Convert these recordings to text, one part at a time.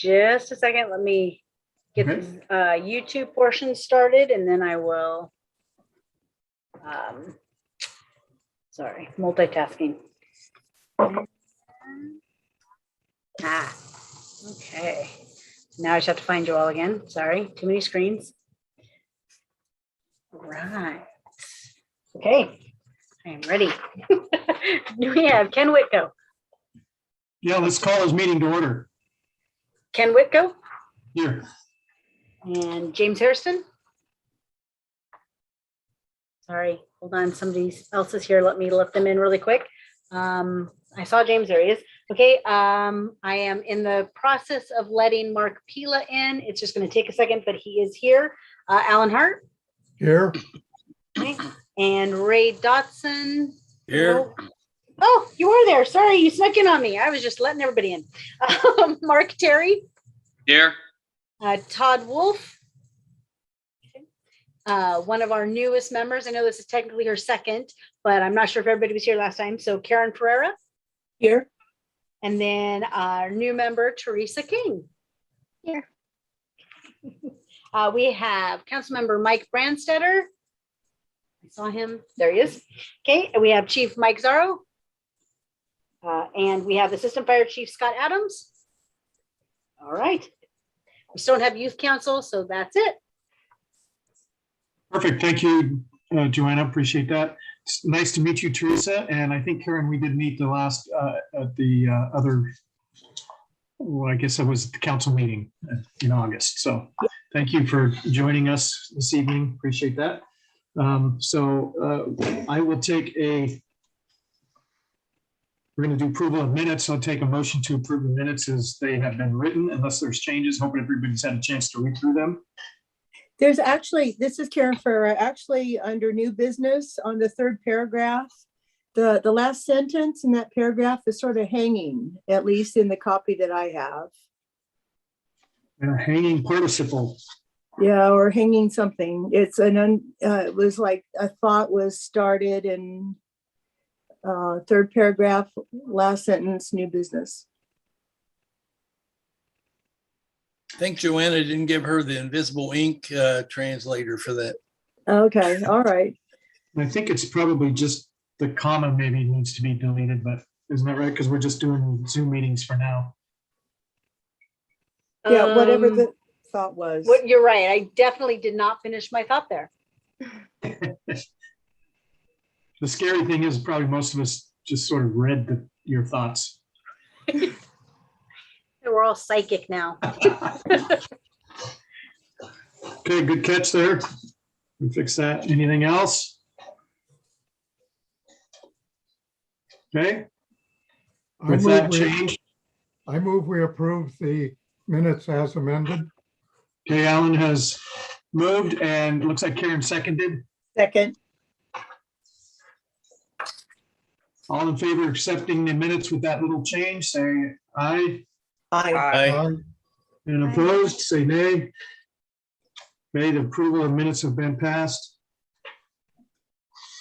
just a second. Let me get Okay. the YouTube portion started, and then I will. Sorry, multitasking. Okay. Now I just have to find you all again. Sorry, too many screens. All right. Okay, I am ready. We have Ken Whitco. Yeah, let's call his meeting to order. Ken Whitco Here. and James Hairston. Sorry, hold on. Somebody else is here. Let me let them in really quick. I saw James. There he is. Okay. I am in the process of letting Mark Pila in. It's just going to take a second, but he is here. Alan Hart. Here. Okay. And Ray Dotson. Here. Oh, you were there. Sorry, you snuck in on me. I was just letting everybody in. Mark Terry. Here. Todd Wolf. One of our newest members. I know this is technically her second, but I'm not sure if everybody was here last time. So Karen Pereira. Here. And then our new member, Teresa King. Here. We have Councilmember Mike Brandstetter. I saw him. There he is. Okay. And we have Chief Mike Zarro. And we have Assistant Fire Chief Scott Adams. All right. We still don't have youth council, so that's it. Perfect. Thank you, Joanna. Appreciate that. It's nice to meet you, Teresa. And I think, Karen, we did meet the last at the other, well, I guess it was the council meeting in August. So thank you for joining us this evening. Appreciate that. I will take we're going to do approval of minutes. I'll take a motion to approve the minutes as they have been written, unless there's changes. Hope everybody's had a chance to read through them. There's actually, this is Karen Ferrer, actually under new business on the third paragraph. The last sentence in that paragraph is sort of hanging, at least in the copy that I have. Hanging participle. Yeah, or hanging something. It's it was like a thought was started in third paragraph, last sentence, new business. I think Joanna didn't give her the invisible ink translator for that. Okay, all right. I think it's probably just the comma maybe needs to be deleted, but isn't that right? Because we're just doing Zoom meetings for now. Yeah, whatever the thought was. What you're right. I definitely did not finish my thought there. The scary thing is probably most of us just sort of read your thoughts. We're all psychic now. Okay, good catch there. We'll fix that. Anything else? Okay. With that change. I move we approve the minutes as amended. Okay, Alan has moved and looks like Karen seconded. Second. All in favor of accepting the minutes with that little change, say aye. Aye. And opposed, say nay. Okay, the approval of minutes have been passed.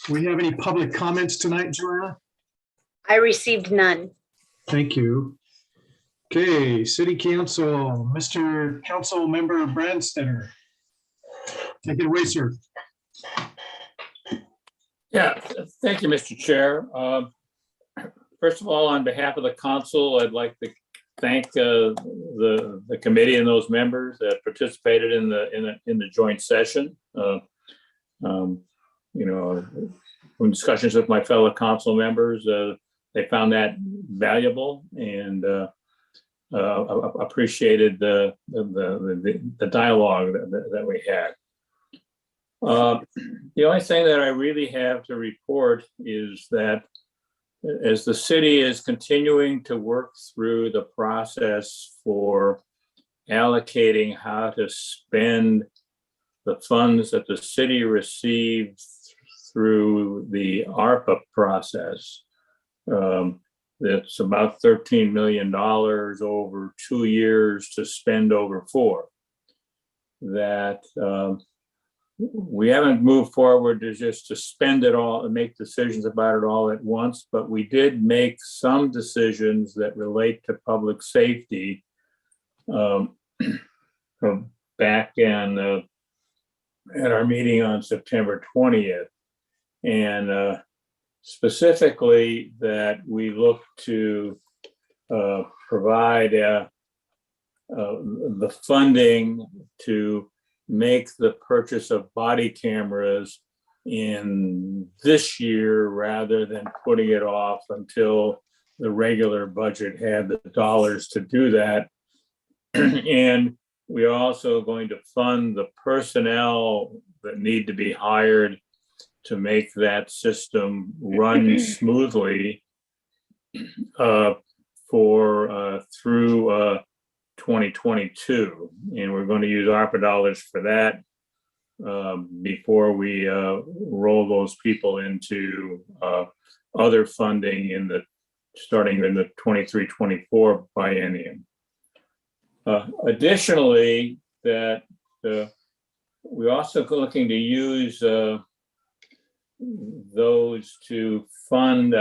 Do we have any public comments tonight, Joanna? I received none. Thank you. Okay, City Council, Mr. Council Member Brandstetter. Take it away, sir. Yeah, thank you, Mr. Chair. First of all, on behalf of the council, I'd like to thank the committee and those members that participated in the joint session. In discussions with my fellow council members, they found that valuable and appreciated the dialogue that we had. The only thing that I really have to report is that as the city is continuing to work through the process for allocating how to spend the funds that the city receives through the ARPA process, it's about $13 million over 2 years to spend over 4. That we haven't moved forward to just to spend it all and make decisions about it all at once, but we did make some decisions that relate to public safety from back in at our meeting on September 20th. And specifically that we look to provide the funding to make the purchase of body cameras in this year rather than putting it off until the regular budget had the dollars to do that. And we are also going to fund the personnel that need to be hired to make that system run smoothly through 2022. And we're going to use ARPA dollars for that before we roll those people into other funding starting in the 23-24 biennium. Additionally, that we're also looking to use those to fund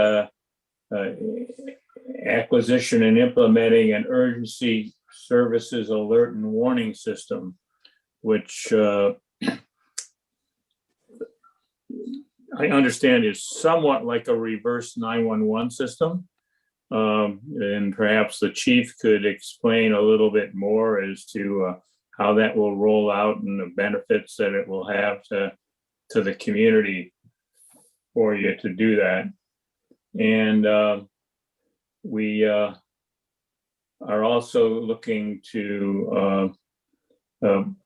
acquisition and implementing an urgency services alert and warning system, which I understand is somewhat like a reverse 911 system. And perhaps the chief could explain a little bit more as to how that will roll out and the benefits that it will have to the community for you to do that. And we are also looking to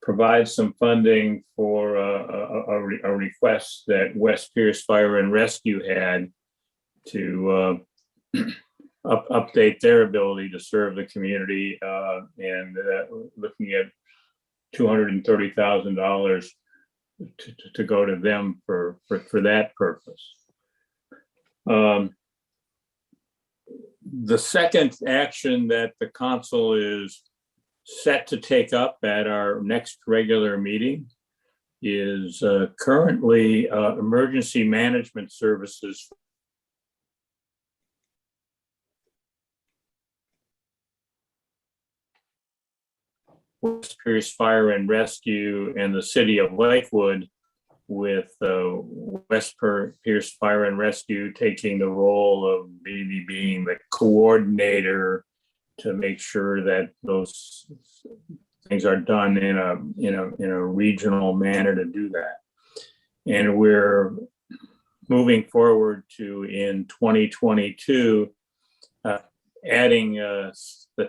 provide some funding for a request that West Pierce Fire and Rescue had to update their ability to serve the community, and looking at $230,000 to go to them for that purpose. The second action that the council is set to take up at our next regular meeting is currently emergency management services West Pierce Fire and Rescue and the city of Whitewood, with West Pierce Fire and Rescue taking the role of maybe being the coordinator to make sure that those things are done in a regional manner to do that. And we're moving forward to, in 2022, adding the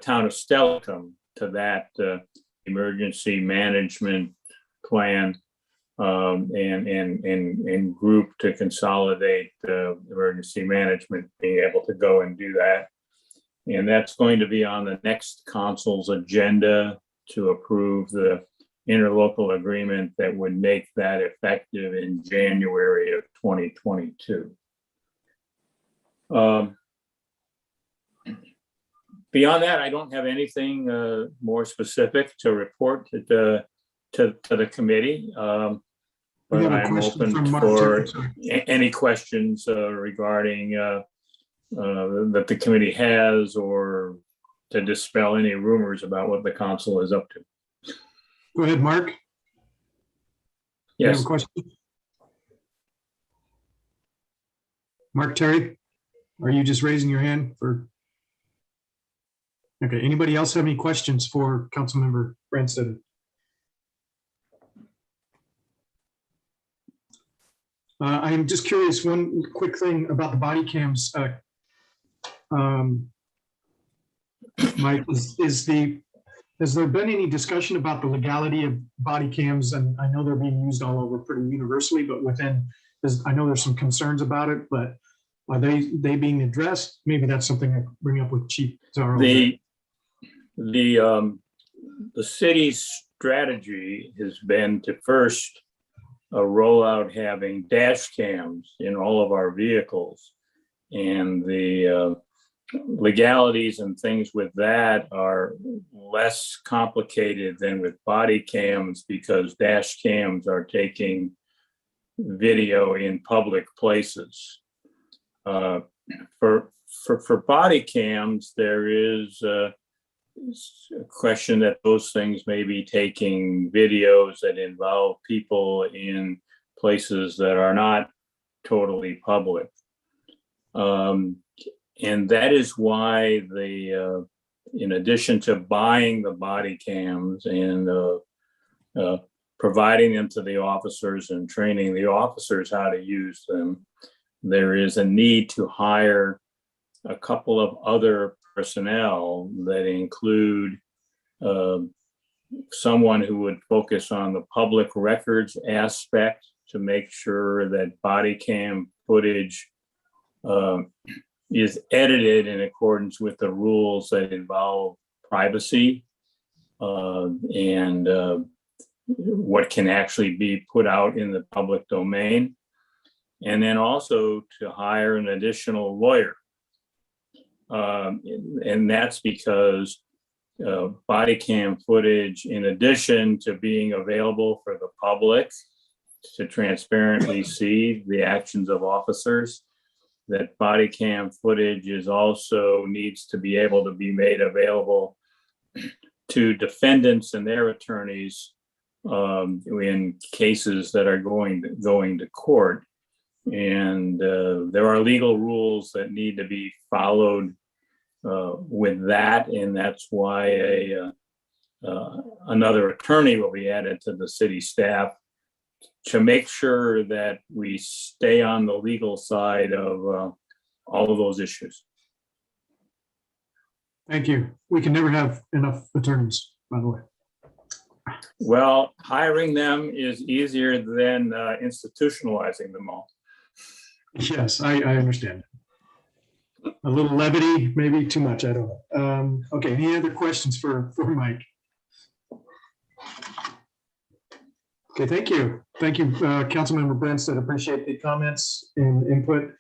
town of Stellicum to that emergency management plan, and group to consolidate emergency management, being able to go and do that. And that's going to be on the next council's agenda to approve the interlocal agreement that would make that effective in January of 2022. Beyond that, I don't have anything more specific to report to the committee. But I'm open for any questions regarding that the committee has, or to dispel any rumors about what the council is up to. Go ahead, Mark. You have Yes. a question? Mark Terry, are you just raising your hand for? Okay, anybody else have any questions for Councilmember Branstad? I'm just curious, one quick thing about the body cams. Mike, has there been any discussion about the legality of body cams? And I know they're being used all over pretty universally, but I know there's some concerns about it, but are they being addressed? Maybe that's something I could bring up with Chief Zarro. The city's strategy has been to first roll out having dash cams in all of our vehicles, and the legalities and things with that are less complicated than with body cams, because dash cams are taking video in public places. For body cams, there is question that those things may be taking videos that involve people in places that are not totally public. And that is why in addition to buying the body cams and providing them to the officers and training the officers how to use them, there is a need to hire a couple of other personnel that include someone who would focus on the public records aspect to make sure that body cam footage is edited in accordance with the rules that involve privacy and what can actually be put out in the public domain. And then also to hire an additional lawyer. And that's because body cam footage, in addition to being available for the public to transparently see the actions of officers, that body cam footage is also needs to be able to be made available to defendants and their attorneys in cases that are going to court. And there are legal rules that need to be followed with that, and that's why another attorney will be added to the city staff to make sure that we stay on the legal side of all of those issues. Thank you. We can never have enough attorneys, by the way. Well, hiring them is easier than institutionalizing them all. Yes, I understand. A little levity, maybe too much, I don't know. Okay, any other questions for Mike? Okay, thank you. Thank you, Councilmember Branstad. Appreciate the comments and input.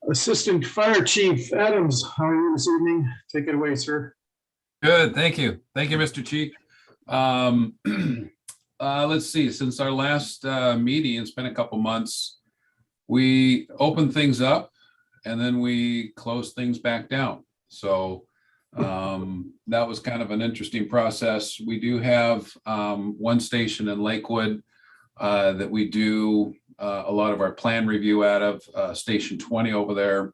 Assistant Fire Chief Adams, how are you this evening? Take it away, sir. Good, thank you. Thank you, Mr. Chief. Let's see, since our last meeting, it's been a couple months, we opened things up and then we closed things back down. So that was kind of an interesting process. We do have one station in Lakewood that we do a lot of our plan review out of, Station 20 over there.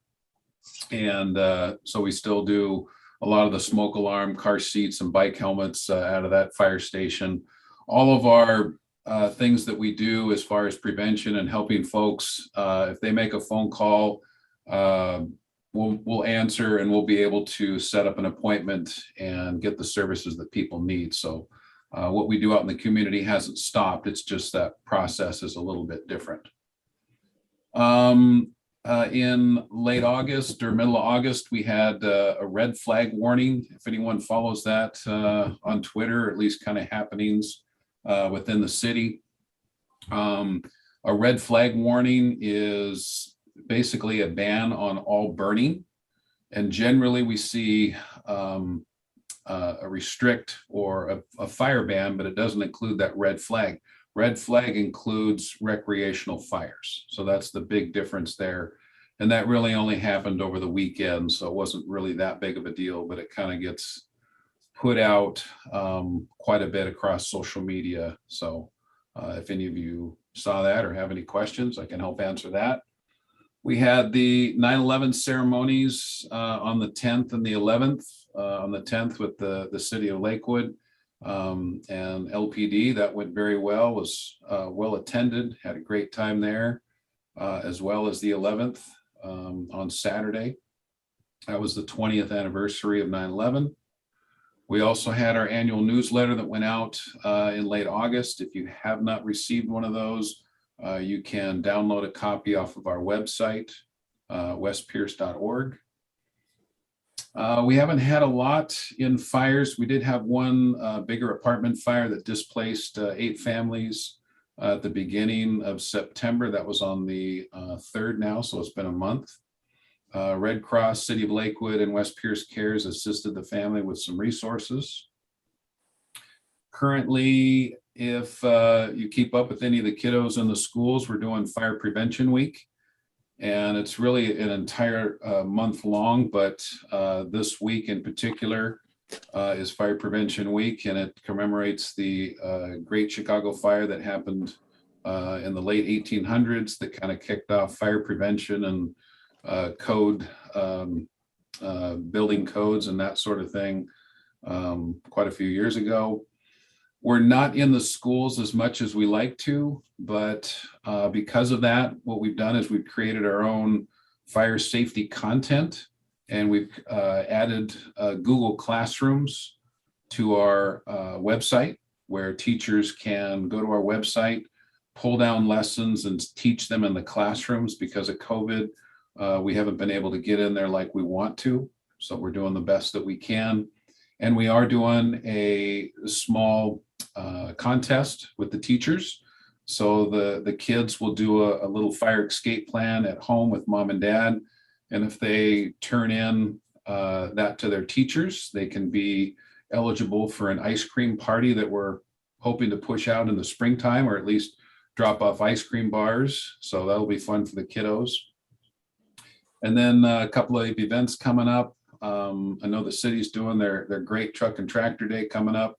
And so we still do a lot of the smoke alarm, car seats, and bike helmets out of that fire station. All of our things that we do as far as prevention and helping folks, if they make a phone call, we'll answer and we'll be able to set up an appointment and get the services that people need. So what we do out in the community hasn't stopped. It's just that process is a little bit different. In late August or middle of August, we had a red flag warning. If anyone follows that on Twitter, at least kind of happenings within the city. A red flag warning is basically a ban on all burning. And generally we see a restrict or a fire ban, but it doesn't include that red flag. Red flag includes recreational fires. So that's the big difference there. And that really only happened over the weekend. So it wasn't really that big of a deal, but it kind of gets put out quite a bit across social media. So if any of you saw that or have any questions, I can help answer that. We had the 9/11 ceremonies on the 10th and the 11th. On the 10th with the city of Lakewood and LPD. That went very well, was well attended, had a great time there, as well as the 11th on Saturday. That was the 20th anniversary of 9/11. We also had our annual newsletter that went out in late August. If you have not received one of those, you can download a copy off of our website, westpierce.org. We haven't had a lot in fires. We did have one bigger apartment fire that displaced 8 families at the beginning of September. That was on the 3rd now, so it's been a month. Red Cross, City of Lakewood, and West Pierce Cares assisted the family with some resources. Currently, if you keep up with any of the kiddos in the schools, we're doing Fire Prevention Week. And it's really an entire month long, but this week in particular, is Fire Prevention Week, and it commemorates the Great Chicago Fire that happened in the late 1800s that kind of kicked off fire prevention and code, building codes and that sort of thing quite a few years ago. We're not in the schools as much as we like to, but because of that, what we've done is we've created our own fire safety content, and we've added Google Classrooms to our website, where teachers can go to our website, pull down lessons and teach them in the classrooms. Because of COVID, we haven't been able to get in there like we want to. So we're doing the best that we can. And we are doing a small contest with the teachers. So the kids will do a little fire escape plan at home with mom and dad. And if they turn in that to their teachers, they can be eligible for an ice cream party that we're hoping to push out in the springtime, or at least drop off ice cream bars. So that'll be fun for the kiddos. And then a couple of events coming up. I know the city's doing their Great Truck and Tractor Day coming up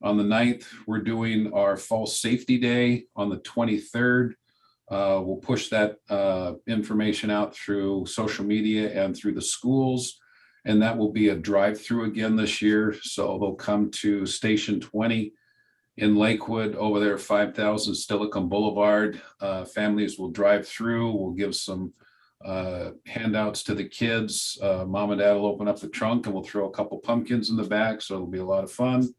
on the 9th. We're doing our Fall Safety Day on the 23rd. We'll push that information out through social media and through the schools. And that will be a drive-through again this year. So they'll come to Station 20 in Lakewood over there, 5000 Stillicum Boulevard. Families will drive through. We'll give some handouts to the kids. Mom and dad will open up the trunk and we'll throw a couple pumpkins in the back. So it'll be a lot of fun.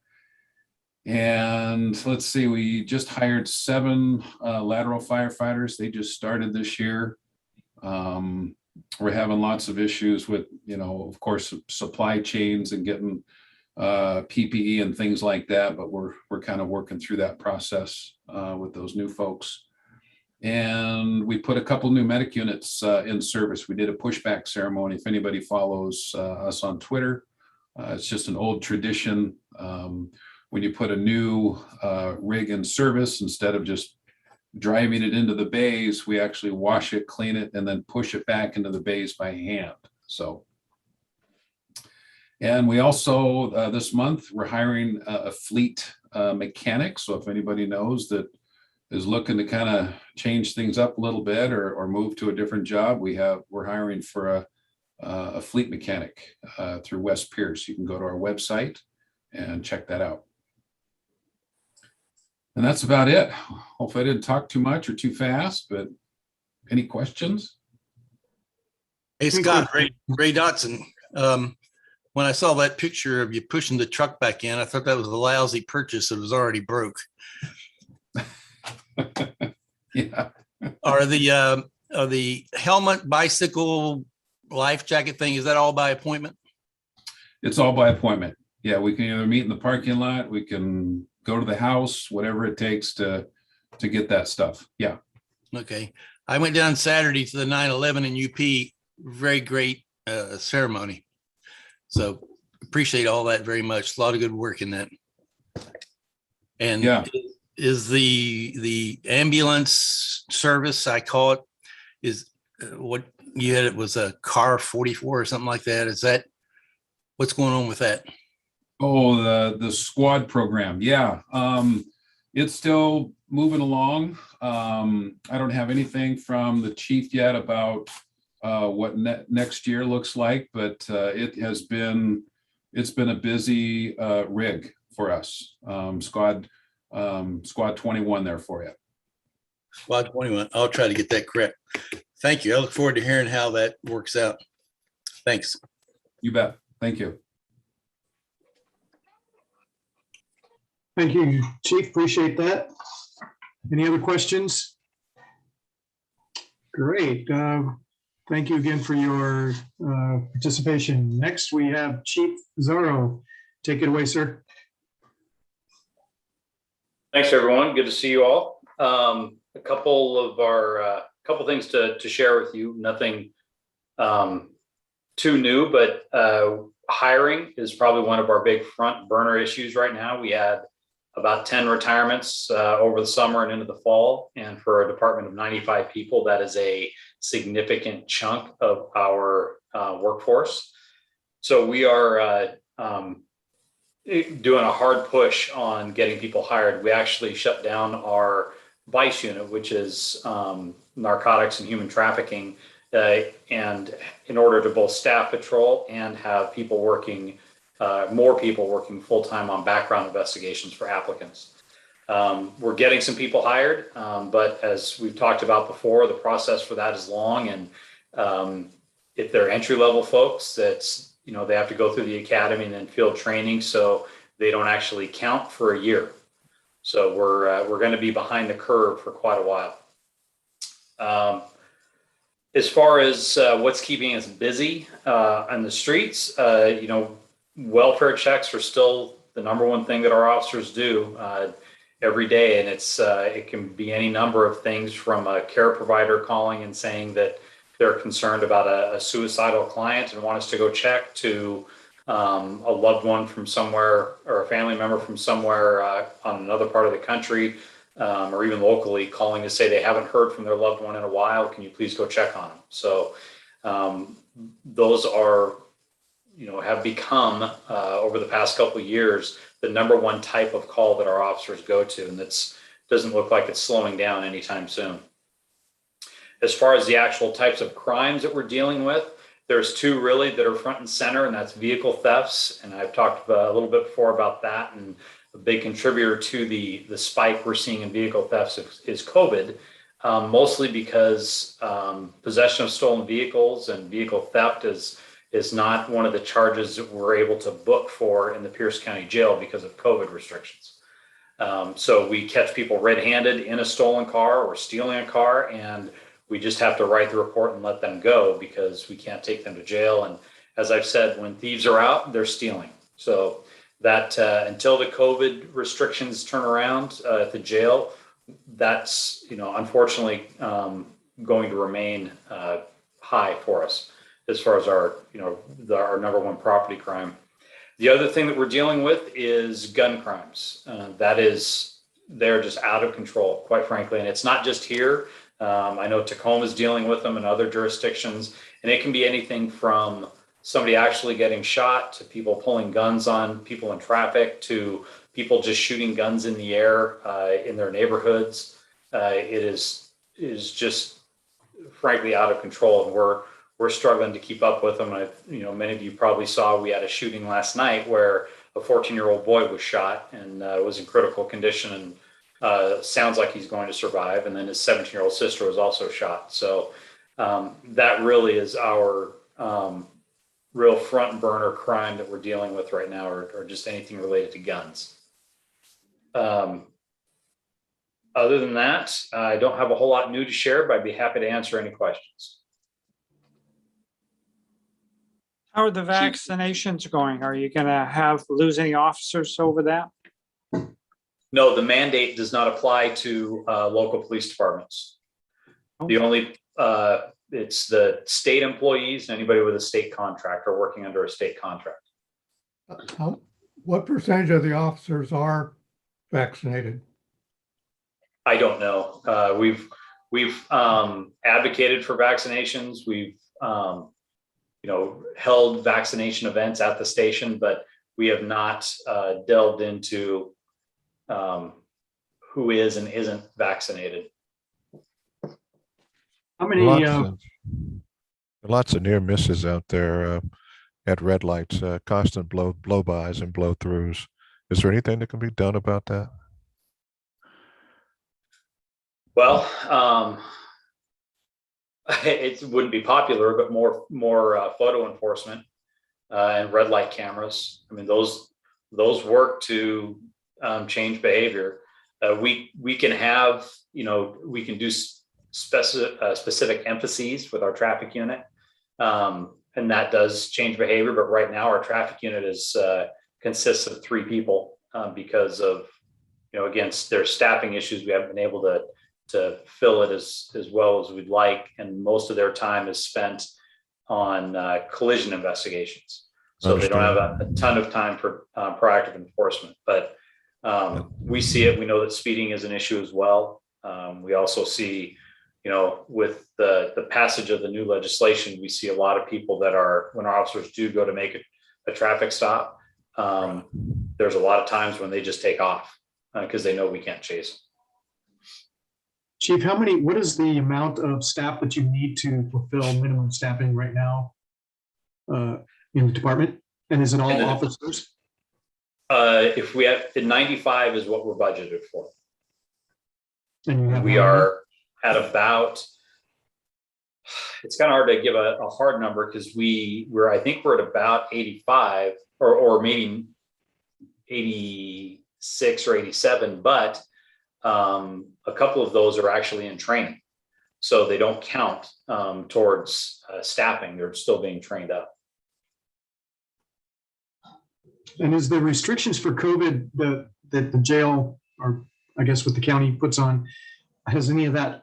And let's see, we just hired 7 lateral firefighters. They just started this year. We're having lots of issues with, of course, supply chains and getting PPE and things like that, but we're kind of working through that process with those new folks. And we put a couple new medic units in service. We did a pushback ceremony. If anybody follows us on Twitter, it's just an old tradition. When you put a new rig in service, instead of just driving it into the bays, we actually wash it, clean it, and then push it back into the bays by hand. So, and we also, this month, we're hiring a fleet mechanic. So if anybody knows that is looking to kind of change things up a little bit or move to a different job, we're hiring for a fleet mechanic through West Pierce. You can go to our website and check that out. And that's about it. Hopefully I didn't talk too much or too fast, but any questions? Hey, Scott, Ray Dotson. When I saw that picture of you pushing the truck back in, I thought that was a lousy purchase that was already broke. Yeah. Are the helmet, bicycle, life jacket thing, is that all by appointment? It's all by appointment. Yeah, we can either meet in the parking lot, we can go to the house, whatever it takes to get that stuff. Yeah. Okay. I went down Saturday to the 9/11 in UP. Very great ceremony. So appreciate all that very much. A lot of good work in that. And yeah, is the ambulance service, I call it, is what you had, it was a car 44 or something like that. Is that what's going on with that? Oh, the squad program. Yeah. It's still moving along. I don't have anything from the chief yet about what next year looks like, but it's been a busy rig for us. Squad 21 there for you. Squad 21. I'll try to get that correct. Thank you. I look forward to hearing how that works out. Thanks. You bet. Thank you. Thank you, Chief. Appreciate that. Any other questions? Great. Thank you again for your participation. Next, we have Chief Zorro. Take it away, sir. Thanks, everyone. Good to see you all. A couple things to share with you. Nothing too new, but hiring is probably one of our big front burner issues right now. We had about 10 retirements over the summer and into the fall. And for a department of 95 people, that is a significant chunk of our workforce. So we are doing a hard push on getting people hired. We actually shut down our vice unit, which is narcotics and human trafficking, and in order to both staff patrol and have people working, more people working full-time on background investigations for applicants. We're getting some people hired, but as we've talked about before, the process for that is long. And if they're entry-level folks, that's, they have to go through the academy and then field training, so they don't actually count for a year. So we're going to be behind the curve for quite a while. As far as what's keeping us busy on the streets, welfare checks are still the number one thing that our officers do every day, and it can be any number of things, from a care provider calling and saying that they're concerned about a suicidal client and want us to go check, to a loved one from somewhere or a family member from somewhere on another part of the country, or even locally, calling to say they haven't heard from their loved one in a while. Can you please go check on them? So those are, have become over the past couple of years the number one type of call that our officers go to, and that's doesn't look like it's slowing down anytime soon. As far as the actual types of crimes that we're dealing with, there's two really that are front and center, and that's vehicle thefts. And I've talked a little bit before about that. And a big contributor to the spike we're seeing in vehicle thefts is COVID, mostly because possession of stolen vehicles and vehicle theft is not one of the charges that we're able to book for in the Pierce County Jail because of COVID restrictions. So we catch people red-handed in a stolen car or stealing a car, and we just have to write the report and let them go because we can't take them to jail. And as I've said, when thieves are out, they're stealing. So that until the COVID restrictions turn around at the jail, that's, unfortunately going to remain high for us as far as our number one property crime. The other thing that we're dealing with is gun crimes. They're just out of control, quite frankly. And it's not just here. I know Tacoma's dealing with them in other jurisdictions, and it can be anything from somebody actually getting shot to people pulling guns on people in traffic to people just shooting guns in the air in their neighborhoods. It is just frankly out of control, and we're struggling to keep up with them. Many of you probably saw we had a shooting last night where a 14-year-old boy was shot and was in critical condition, and sounds like he's going to survive. And then his 17-year-old sister was also shot. So that really is our real front burner crime that we're dealing with right now, or just anything related to guns. Other than that, I don't have a whole lot new to share, but I'd be happy to answer any questions. How are the vaccinations going? Are you going to lose any officers over that? No, the mandate does not apply to local police departments. The only, it's the state employees and anybody with a state contract or working under a state contract. What percentage of the officers are vaccinated? I don't know. We've advocated for vaccinations. We've held vaccination events at the station, but we have not delved into who is and isn't vaccinated. How many? Lots of near misses out there at red lights, constant blow-bys and blow-throughs. Is there anything that can be done about that? Well, it wouldn't be popular, but more photo enforcement and red light cameras. I mean, those work to change behavior. We can have, we can do specific emphases with our traffic unit, and that does change behavior. But right now, our traffic unit consists of 3 people because of, again, there's staffing issues. We haven't been able to fill it as well as we'd like, and most of their time is spent on collision investigations. So they don't have a ton of time for proactive enforcement. But we see it. We know that speeding is an issue as well. We also see, with the passage of the new legislation, we see a lot of people that are, when our officers do go to make a traffic stop, there's a lot of times when they just take off because they know we can't chase them. Chief, what is the amount of staff that you need to fulfill minimum staffing right now in the department? And is it all officers? If we have 95 is what we're budgeted for. And you have We how many? are at about, it's kind of hard to give a hard number because I think we're at about 85 or maybe 86 or 87, but a couple of those are actually in training. So they don't count towards staffing. They're still being trained up. And is the restrictions for COVID that the jail, or I guess what the county puts on, has any of that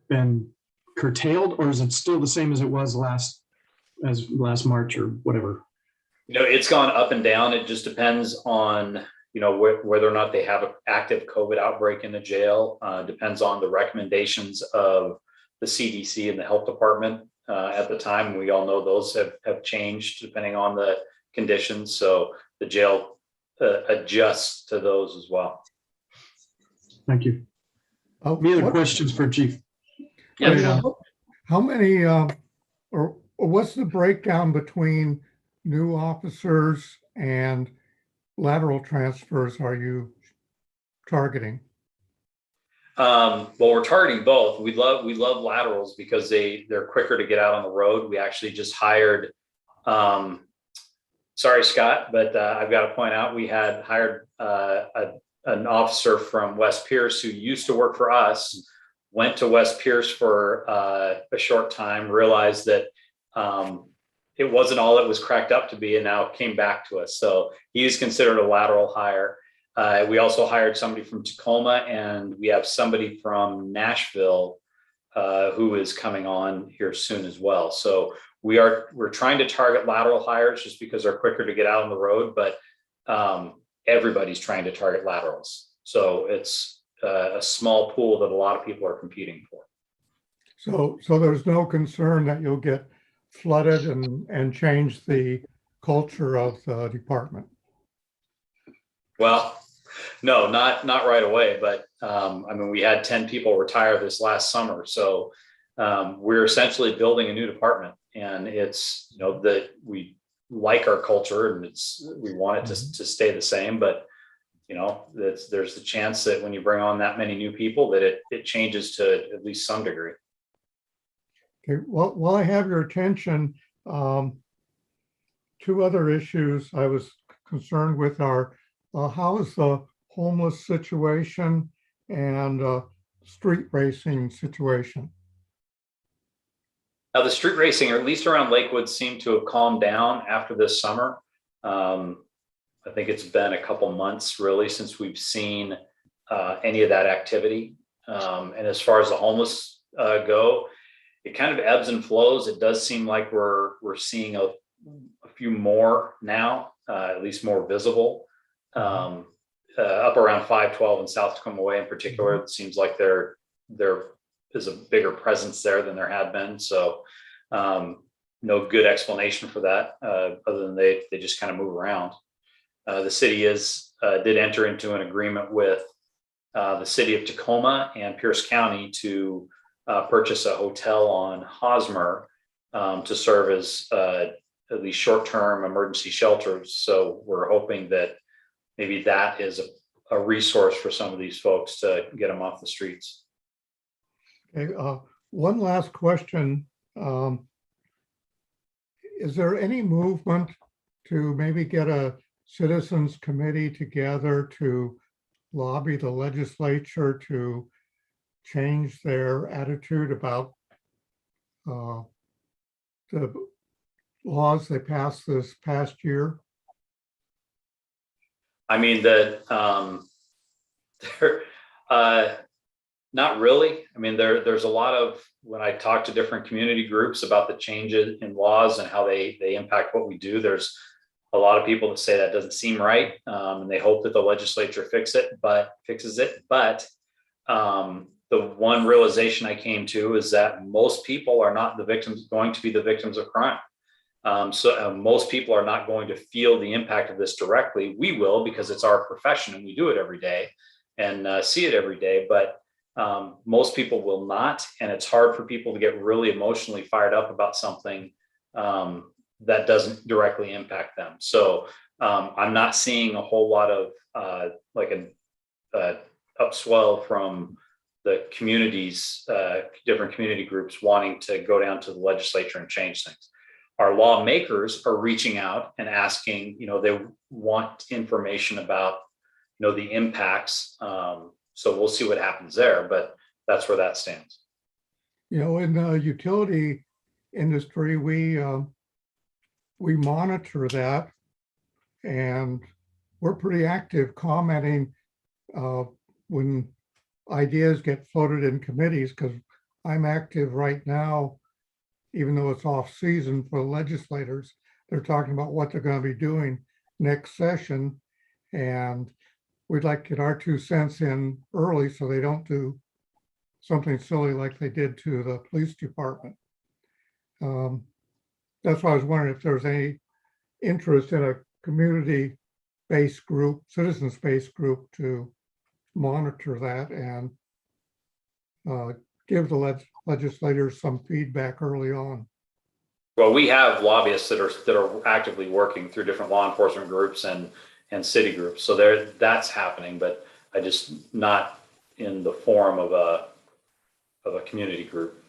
been curtailed, or is it still the same as it was last March or whatever? It's gone up and down. It just depends on, whether or not they have an active COVID outbreak in the jail. Depends on the recommendations of the CDC and the health department at the time. We all know those have changed depending on the conditions. So the jail adjusts to those as well. Thank you. Any other questions for Chief? Yeah. How many, or what's the breakdown between new officers and lateral transfers are you targeting? Well, we're targeting both. We love laterals because they're quicker to get out on the road. We actually just hired, sorry, Scott, but I've got to point out, we had hired an officer from West Pierce who used to work for us, went to West Pierce for a short time, realized that it wasn't all it was cracked up to be, and now came back to us. So he is considered a lateral hire. We also hired somebody from Tacoma, and we have somebody from Nashville who is coming on here soon as well. So we're trying to target lateral hires just because they're quicker to get out on the road, but everybody's trying to target laterals. So it's a small pool that a lot of people are competing for. So there's no concern that you'll get flooded and change the culture of the department? Well, no, not right away, but we had 10 people retire this last summer. So we're essentially building a new department, and it's, that we like our culture, and we want it to stay the same, but there's the chance that when you bring on that many new people that it changes to at least some degree. Okay, well, while I have your attention, two other issues I was concerned with are how is the homeless situation and street racing situation? Now, the street racing, or at least around Lakewood, seemed to have calmed down after this summer. I think it's been a couple months really since we've seen any of that activity. And as far as the homeless go, it kind of ebbs and flows. It does seem like we're seeing a few more now, at least more visible. Up around 512 and South Tacoma Way in particular, it seems like there is a bigger presence there than there had been. So no good explanation for that other than they just kind of move around. The city did enter into an agreement with the city of Tacoma and Pierce County to purchase a hotel on Hosmer to serve as at least short-term emergency shelters. So we're hoping that maybe that is a resource for some of these folks to get them off the streets. Okay, one last question. Is there any movement to maybe get a citizens committee together to lobby the legislature to change their attitude about the laws they passed this past year? Not really. There's a lot of, when I talk to different community groups about the changes in laws and how they impact what we do, there's a lot of people that say that doesn't seem right, and they hope that the legislature fixes it. But the one realization I came to is that most people are not going to be the victims of crime. So most people are not going to feel the impact of this directly. We will, because it's our profession and we do it every day and see it every day. But most people will not. And it's hard for people to get really emotionally fired up about something that doesn't directly impact them. So I'm not seeing a whole lot of like an upswell from the communities, different community groups wanting to go down to the legislature and change things. Our lawmakers are reaching out and asking, they want information about, the impacts. So we'll see what happens there, but that's where that stands. In the utility industry, we monitor that, and we're pretty active commenting when ideas get floated in committees, because I'm active right now, even though it's off season for the legislators. They're talking about what they're going to be doing next session, and we'd like to get our 2 cents in early so they don't do something silly like they did to the police department. That's why I was wondering if there's any interest in a community-based group, citizens-based group, to monitor that and give the legislators some feedback early on. Well, we have lobbyists that are actively working through different law enforcement groups and city groups. So that's happening, but I just not in the form of a community group.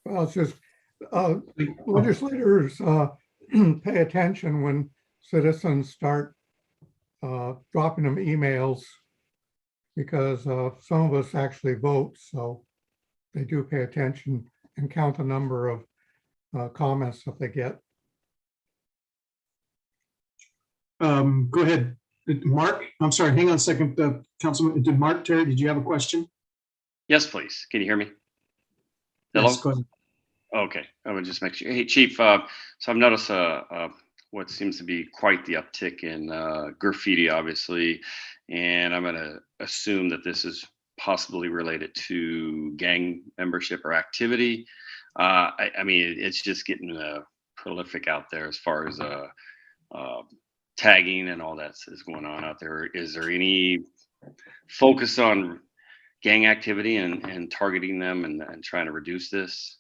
Well, it's just legislators pay attention when citizens start dropping them emails, because some of us actually vote, so they do pay attention and count the number of comments that they get. Go ahead, Mark. I'm sorry, hang on a second. Councilman, Terry, did you have a question? Yes, please. Can you hear me? Hello? Yes, go ahead. Okay, I would just make sure. Hey, Chief, so I've noticed what seems to be quite the uptick in graffiti, obviously, and I'm going to assume that this is possibly related to gang membership or activity. I mean, it's just getting prolific out there as far as tagging and all that is going on out there. Is there any focus on gang activity and targeting them and trying to reduce this?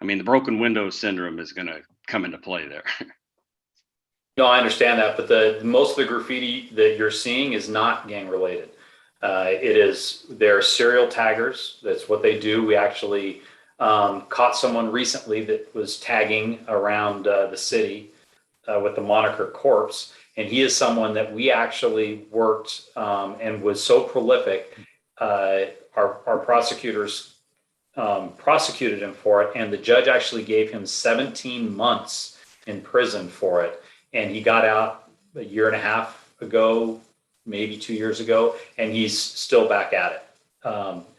I mean, the broken window syndrome is going to come into play there. No, I understand that, but most of the graffiti that you're seeing is not gang related. They're serial taggers. That's what they do. We actually caught someone recently that was tagging around the city with the moniker Corpse. And he is someone that we actually worked and was so prolific. Our prosecutors prosecuted him for it. And the judge actually gave him 17 months in prison for it. And he got out a year and a half ago, maybe 2 years ago, and he's still back at it.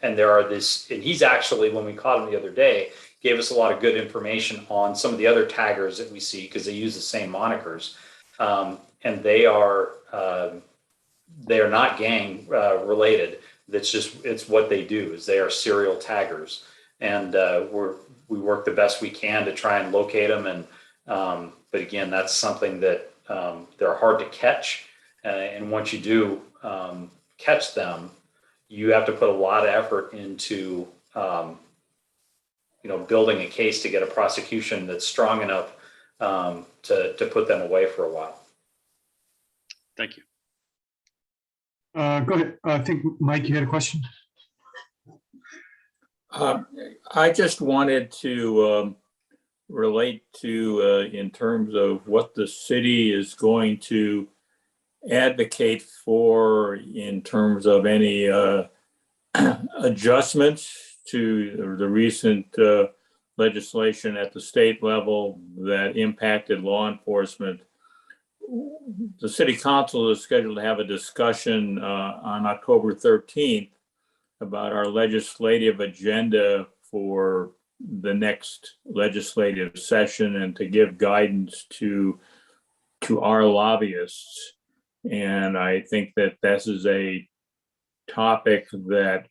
And he's actually, when we caught him the other day, gave us a lot of good information on some of the other taggers that we see, because they use the same monikers. And they are not gang related. It's what they do, is they are serial taggers. And we work the best we can to try and locate them. And but again, that's something that they're hard to catch. And once you do catch them, you have to put a lot of effort into building a case to get a prosecution that's strong enough to put them away for a while. Thank you. Go ahead. I think, Mike, you had a question? I just wanted to relate to in terms of what the city is going to advocate for in terms of any adjustments to the recent legislation at the state level that impacted law enforcement. The city council is scheduled to have a discussion on October 13th about our legislative agenda for the next legislative session, and to give guidance to our lobbyists. And I think that this is a topic that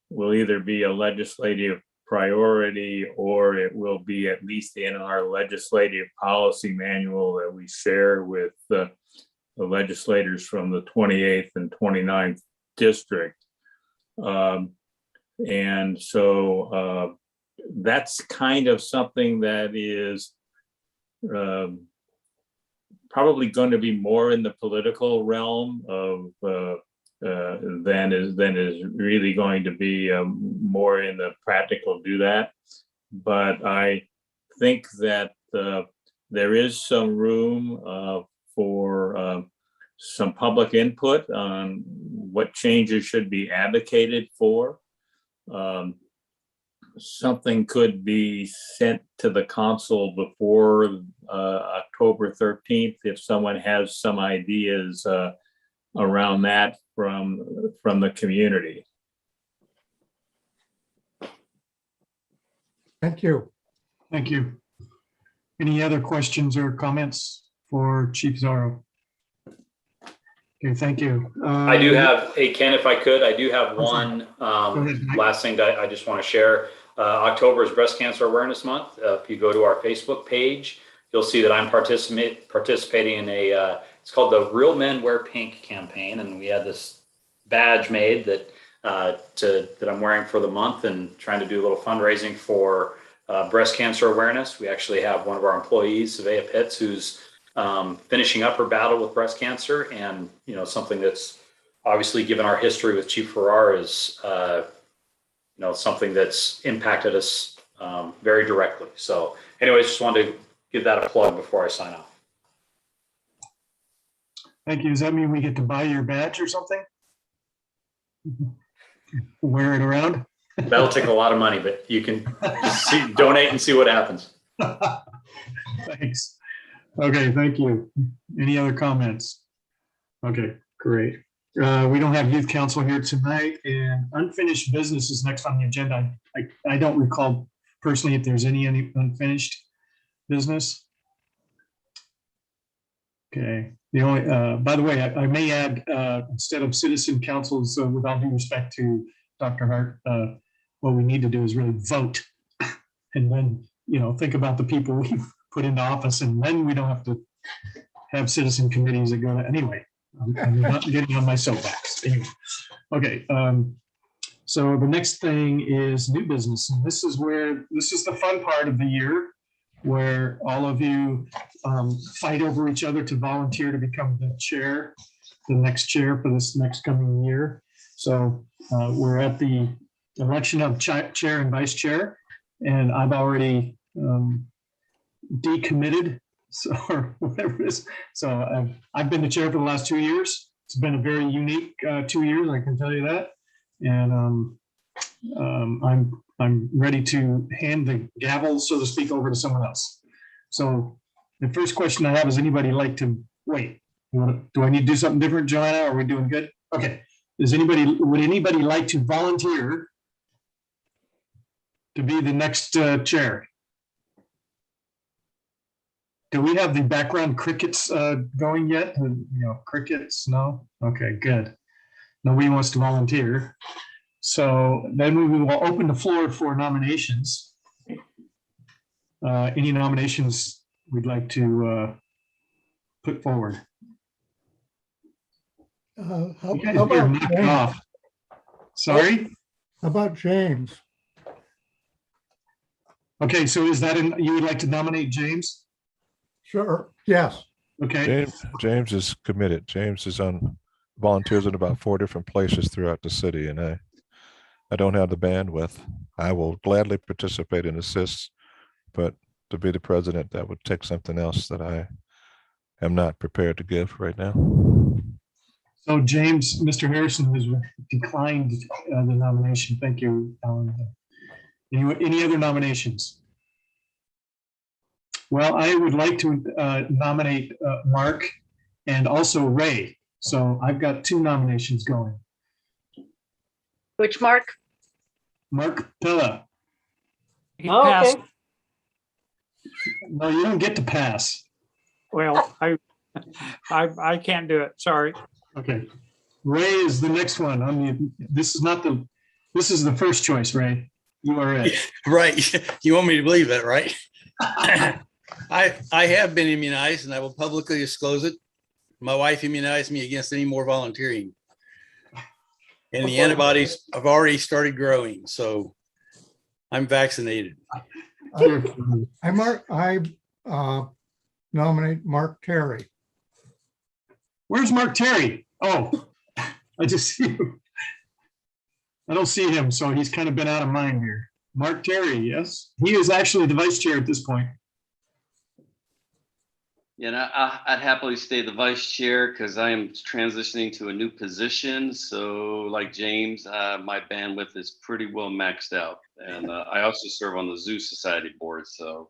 will either be a legislative priority, or it will be at least in our legislative policy manual that we share with the legislators from the 28th and 29th district. And so that's kind of something that is probably going to be more in the political realm of than is really going to be more in the practical do that. But I think that there is some room for some public input on what changes should be advocated for. Something could be sent to the council before October 13th if someone has some ideas around that from the community. Thank you. Thank you. Any other questions or comments for Chief Zorro? Okay, thank you. I do have, hey, Ken, if I could, I do have one ahead, Mike. last thing that I just want to share. October is Breast Cancer Awareness Month. If you go to our Facebook page, you'll see that I'm participating in a, it's called the Real Men Wear Pink campaign. And we had this badge made that I'm wearing for the month and trying to do a little fundraising for breast cancer awareness. We actually have one of our employees, Savea Pitts, who's finishing up her battle with breast cancer, and something that's obviously, given our history with Chief Farrar, is something that's impacted us very directly. So anyways, just wanted to give that a plug before I sign off. Thank you. Does that mean we get to buy your badge or something? Wear it around? That'll take a lot of money, but you can donate and see what happens. Thanks. Okay, thank you. Any other comments? Okay, great. We don't have youth council here tonight, and unfinished business is next on the agenda. I don't recall personally if there's any unfinished business. Okay. The only, by the way, I may add, instead of citizen councils, with all due respect to Dr. Hart, what we need to do is really vote, and then think about the people we've put into office, and then we don't have to have citizen committees that go to anyway. I'm not getting on my soapbox. Anyway. Okay. So the next thing is new business, and this is the fun part of the year, where all of you fight over each other to volunteer to become the next chair for this next coming year. So we're at the election of chair and vice chair, and I've already decommitted, or whatever it is. So I've been the chair for the last 2 years. It's been a very unique 2 years, I can tell you that. And I'm ready to hand the gavel, so to speak, over to someone else. So the first question I have is, anybody like to wait? Do I need to do something different, Joanna? Are we doing good? Okay. Would anybody like to volunteer to be the next chair? Do we have the background crickets going yet? Crickets? No? Okay, good. Nobody wants to volunteer. So then we will open the floor for nominations. Any nominations we'd like to put forward? How You guys are about knocked James? off. Sorry? How about James? Okay, so is that you would like to nominate James? Sure, yes. Okay, James is committed. James is volunteers in about 4 different places throughout the city, and I don't have the bandwidth. I will gladly participate and assist, but to be the president, that would take something else that I am not prepared to give right now. so James, Mr. Harrison has declined the nomination. Thank you, Alan. Any other nominations? Well, I would like to nominate Mark and also Ray. So I've got 2 nominations going. Which Mark? Mark Pilla. He Oh, passed. okay. No, you don't get to pass. Well, I can't do it. Sorry. Okay. Ray is the next one. This is the first choice, Ray. You are it. Right. You want me to believe that, right? I have been immunized and I will publicly disclose it. My wife immunized me against any more volunteering. And the antibodies have already started growing, so I'm vaccinated. I nominate Mark Terry. Where's Mark Terry? Oh, I just see him. I don't see him, so he's kind of been out of mind here. Mark Terry, yes. He is actually the vice chair at this point. Yeah, and I'd happily stay the vice chair because I am transitioning to a new position. So like James, my bandwidth is pretty well maxed out. And I also serve on the Zoo Society board. So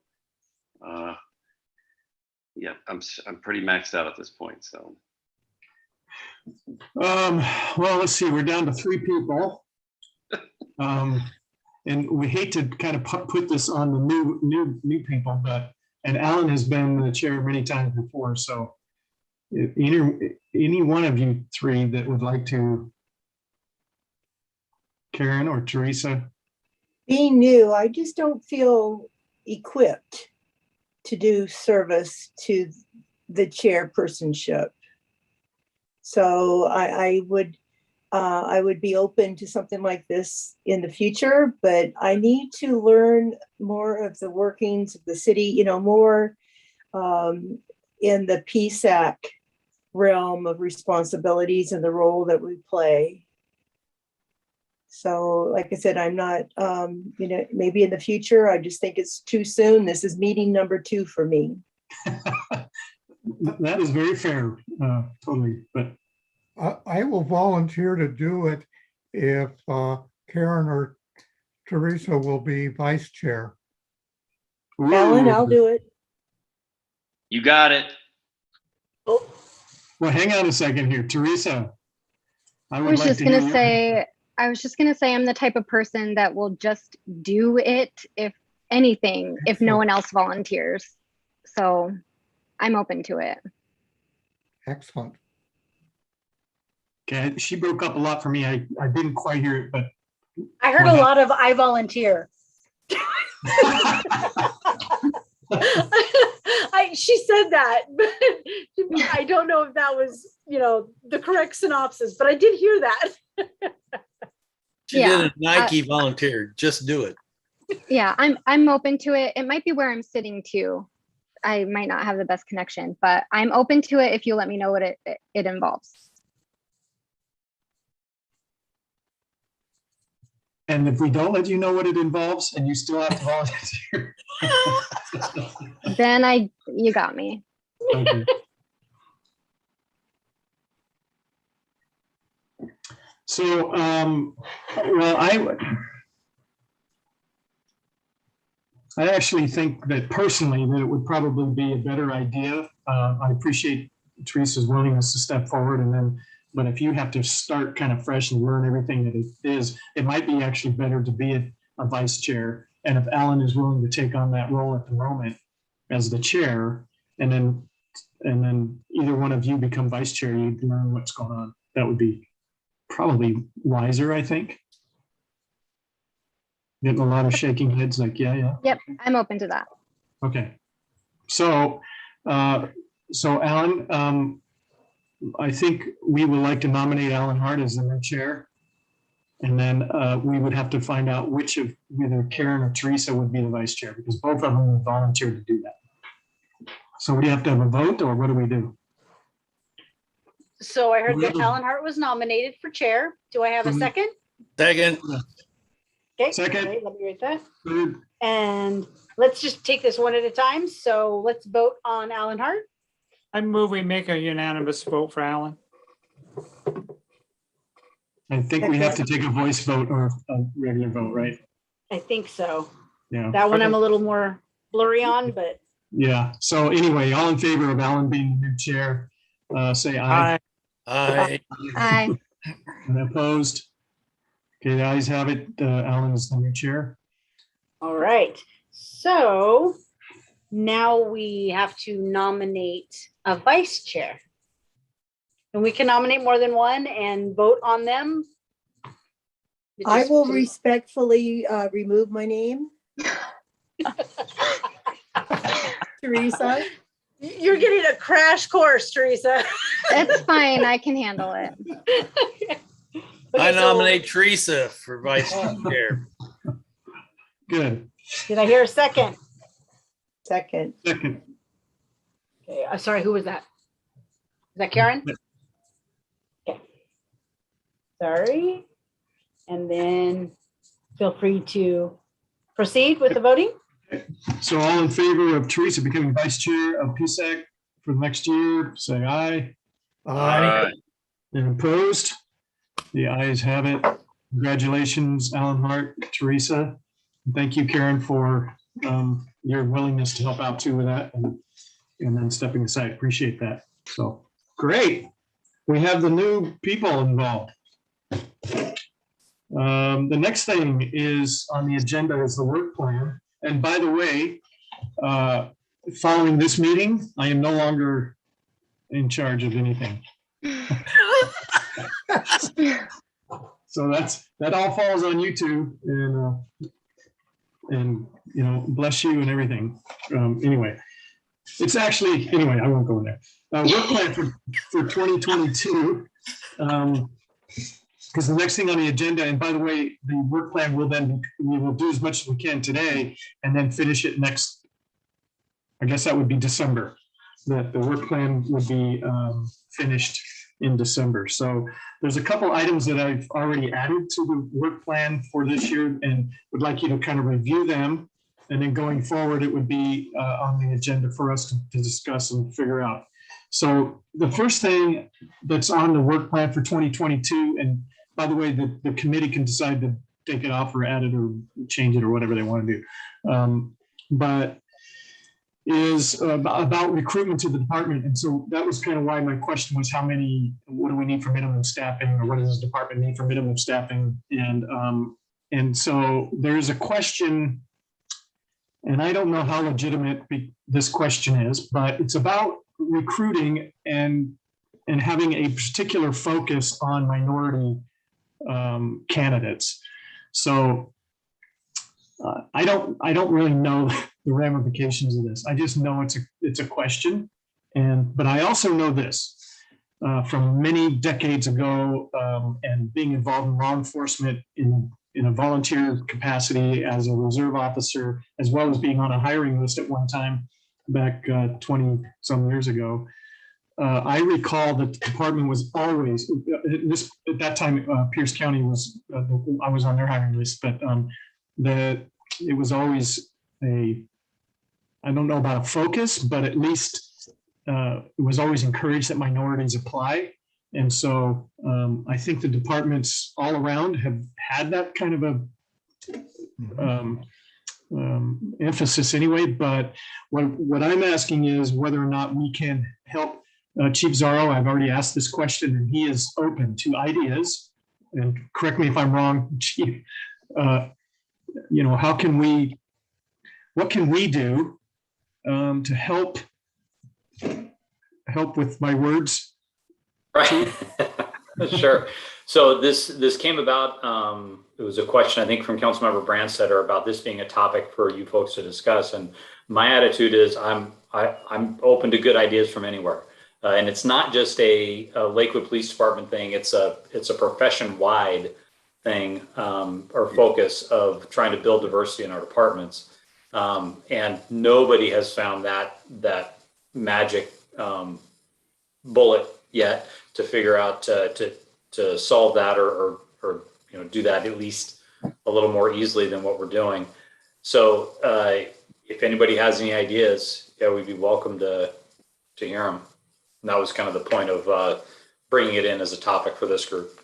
yeah, I'm pretty maxed out at this point. So. Well, let's see, we're down to 3 people. And we hate to kind of put this on the new people, and Alan has been the chair many times before, so any one of you 3 that would like to, Karen or Teresa? Being new, I just don't feel equipped to do service to the chairpersonship. So I would be open to something like this in the future, but I need to learn more of the workings of the city, more in the PSAC realm of responsibilities and the role that we play. So like I said, I'm not, maybe in the future, I just think it's too soon. This is meeting number 2 for me. That is very fair, totally, but. I will volunteer to do it if Karen or Teresa will be vice chair. Alan, I'll do it. You got it. Oh, Well, hang on a second here, Teresa. I was just going to say I'm the type of person that will just do it if anything, if no one else volunteers. So I'm open to it. Excellent. Okay, she broke up a lot for me. I didn't quite hear it, but. I heard a lot of I volunteer. She said that, but I don't know if that was, the correct synopsis, but I did hear that. She did a Nike volunteer. Just do it. Yeah, I'm open to it. It might be where I'm sitting too. I might not have the best connection, but I'm open to it if you let me know what it involves. And if we don't let you know what it involves and you still have to volunteer. Then you got me. Okay. So, well, I actually think that personally that it would probably be a better idea. I appreciate Teresa's willingness to step forward, but if you have to start kind of fresh and learn everything that it is, it might be actually better to be a vice chair. And if Alan is willing to take on that role at the moment as the chair, and then either one of you become vice chair, you learn what's going on. That would be probably wiser, I think. Getting a lot of shaking heads like, yeah. Yep, I'm open to that. Okay. So Alan, I think we would like to nominate Alan Hart as the new chair. And then we would have to find out which of either Karen or Teresa would be the vice chair, because both of them would volunteer to do that. So we have to have a vote, or what do we do? So I heard that Alan Hart was nominated for chair. Do I have a second? Second. Okay. Second. All right, let me write that. Good. And let's just take this one at a time. So let's vote on Alan Hart. I move we make a unanimous vote for Alan. I think we have to take a voice vote or a regular vote, right? I think so. Yeah. That one I'm a little more blurry on, but. Yeah. So anyway, all in favor of Alan being the new chair, say aye. Aye. Aye. And opposed? Okay, the ayes have it. Alan is the new chair. All right. So now we have to nominate a vice chair. And we can nominate more than one and vote on them. I will respectfully remove my name. Teresa, You're getting a crash course, Teresa. It's fine. I can handle it. I Okay, so nominate Teresa for vice chair. Good. did I hear a second? second. Second. Okay, sorry, who was that? Is that Karen? Okay. Sorry. And then feel free to proceed with the voting. So all in favor of Teresa becoming vice chair of PSAC for the next year, say aye. Aye. And opposed? The ayes have it. Congratulations, Alan Hart, Teresa. Thank you, Karen, for your willingness to help out too with that and then stepping aside. Appreciate that. So great. We have the new people involved. The next thing is on the agenda is the work plan. And by the way, following this meeting, I am no longer in charge of anything. So that all falls on you two, and you know, bless you and everything. Anyway, it's actually anyway. I won't go in there. Work plan for 2022. Because the next thing on the agenda, and by the way, the work plan will then, we will do as much as we can today and then finish it next, I guess that would be December, that the work plan would be finished in December. So there's a couple items that I've already added to the work plan for this year and would like you to kind of review them. And then going forward, it would be on the agenda for us to discuss and figure out. So the first thing that's on the work plan for 2022, and by the way, the committee can decide to take it off or add it or change it or whatever they want to do. But is about recruitment to the department. And so that was kind of why my question was what do we need for minimum staffing, or what does the department need for minimum staffing? And so there's a question, and I don't know how legitimate this question is, but it's about recruiting and having a particular focus on minority candidates. So I don't really know the ramifications of this. I just know it's a question, but I also know this from many decades ago and being involved in law enforcement in a volunteer capacity as a reserve officer, as well as being on a hiring list at one time back 20 some years ago. I recall that the department was always, at that time, Pierce County was, I was on their hiring list, but it was always I don't know about a focus, but at least it was always encouraged that minorities apply. And so I think the departments all around have had that kind of a emphasis anyway. But what I'm asking is whether or not we can help Chief Zorro. I've already asked this question, and he is open to ideas. And correct me if I'm wrong, Chief. You know, what can we do to help with my words? Right. Sure. So this came about, it was a question, I think, from Councilmember Brandstetter about this being a topic for you folks to discuss. And my attitude is I'm open to good ideas from anywhere. And it's not just a Lakewood Police Department thing. It's a profession-wide thing or focus of trying to build diversity in our departments. And nobody has found that magic bullet yet to figure out to solve that or do that at least a little more easily than what we're doing. So if anybody has any ideas, yeah, we'd be welcome to hear them. And that was kind of the point of bringing it in as a topic for this group.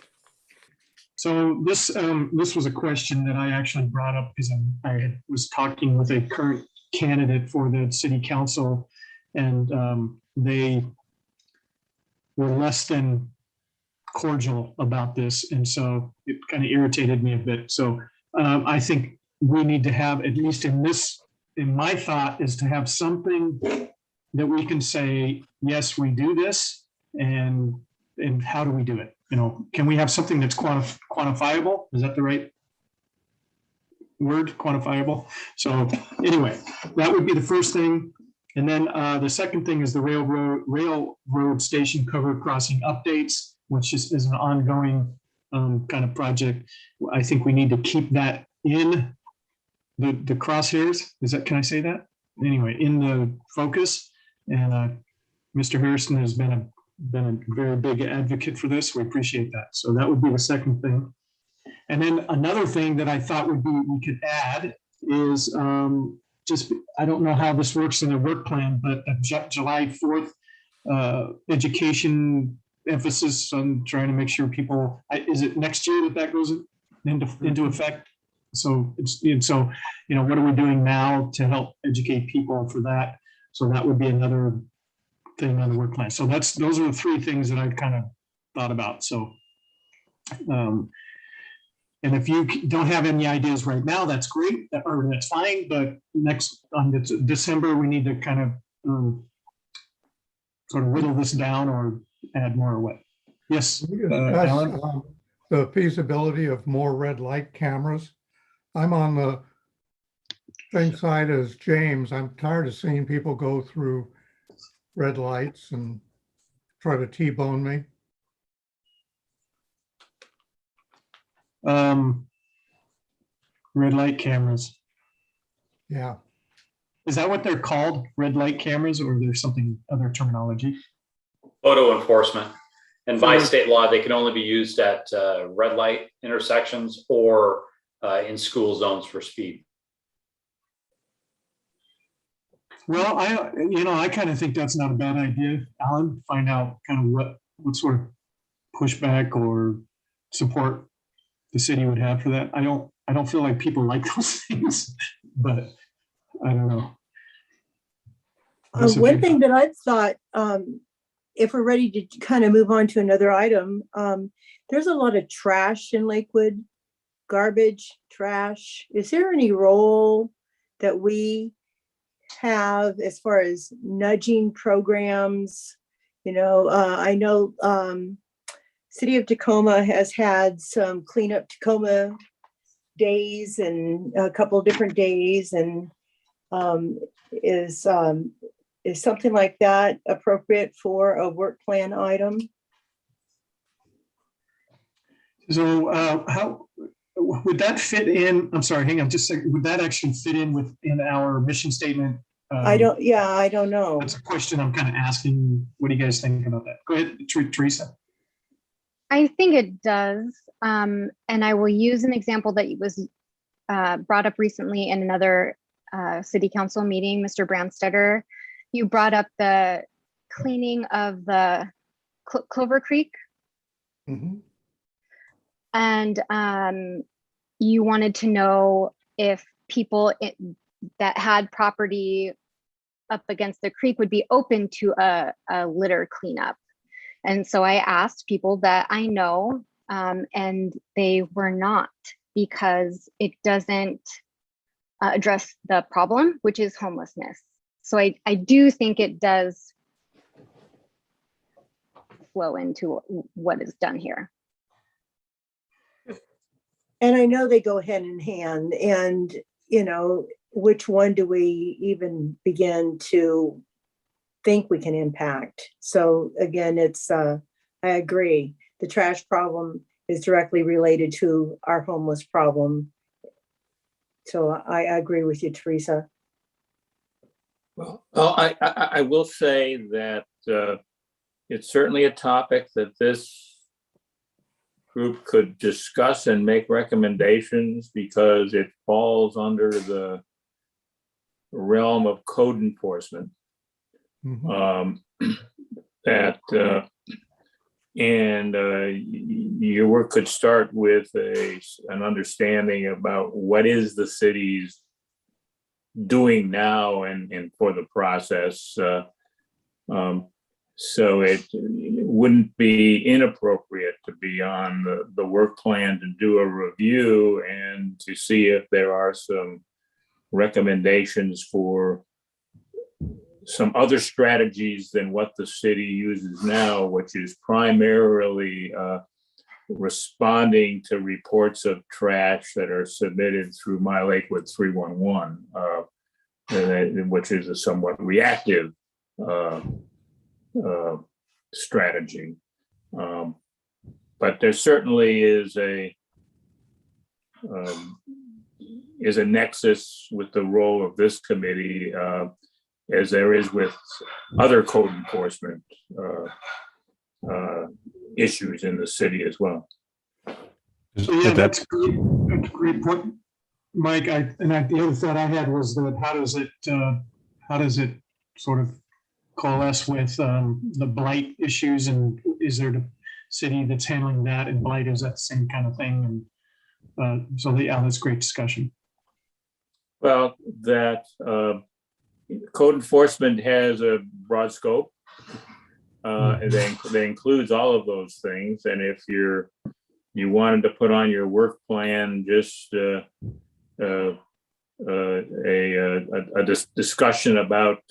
So this was a question that I actually brought up because I was talking with a current candidate for the city council, and they were less than cordial about this, and so it kind of irritated me a bit. So I think we need to have, at least in my thought, is to have something that we can say, yes, we do this, and and how do we do it? You know, can we have something that's quantifiable? Is that the right word, quantifiable? So anyway, that would be the first thing. And then the second thing is the railroad station cover crossing updates, which is an ongoing kind of project. I think we need to keep that in the crosshairs. Can I say that? Anyway, in the focus. And Mr. Harrison has been a very big advocate for this. We appreciate that. So that would be the second thing. And then another thing that I thought we could add is just, I don't know how this works in the work plan, but July 4th education emphasis on trying to make sure people, is it next year that goes into effect? So you know, what are we doing now to help educate people for that? So that would be another thing on the work plan. So those are the three things that I've kind of thought about. So, and if you don't have any ideas right now, that's great, or that's fine. But on December, we need to kind of sort of whittle this down or add more or what. Yes, Alan? The feasibility of more red light cameras. I'm on the same side as James. I'm tired of seeing people go through red lights and try to T-bone me. Red light cameras. Yeah. Is that what they're called? Red light cameras, or there's something other terminology? Photo enforcement. And by state law, they can only be used at red light intersections or in school zones for speed. Well, I kind of think that's not a bad idea, Alan. Find out kind of what sort of pushback or support the city would have for that. I don't feel like people like those things, but I don't know. One thing that I thought, if we're ready to kind of move on to another item, there's a lot of trash in Lakewood, garbage, trash. Is there any role that we have as far as nudging programs? You know, I know City of Tacoma has had some cleanup Tacoma days and a couple of different days, and is something like that appropriate for a work plan item? So how would that fit in? I'm sorry, hang on just a second. Would that actually fit in within our mission statement? I don't know. That's a question I'm kind of asking. What do you guys think about that? Go ahead, Teresa. I think it does. And I will use an example that was brought up recently in another city council meeting. Mr. Brandstetter, you brought up the cleaning of the Clover Creek. Mm-hmm. And you wanted to know if people that had property up against the creek would be open to a litter cleanup. And so I asked people that I know, and they were not, because it doesn't address the problem, which is homelessness. So I do think it does flow into what is done here. And I know they go hand in hand, and you know, which one do we even begin to think we can impact? So again, it's I agree, the trash problem is directly related to our homeless problem. So I agree with you, Teresa. Well, I will say that it's certainly a topic that this group could discuss and make recommendations, because it falls under the realm of code enforcement. Mm-hmm. Your work could start with an understanding about what is the city's doing now and for the process. So it wouldn't be inappropriate to be on the work plan to do a review and to see if there are some recommendations for some other strategies than what the city uses now, which is primarily responding to reports of trash that are submitted through My Lakewood 311, which is a somewhat reactive strategy. But there certainly is a nexus with the role of this committee, as there is with other code enforcement issues in the city as well. So yeah, that's a great point, Mike. The other thought I had was that how does it sort of coalesce with the blight issues, and is there the city that's handling that, and blight, is that the same kind of thing? And so yeah, that's great discussion. Well, that code enforcement has a broad scope. And that includes all of those things. And if you wanted to put on your work plan just a discussion about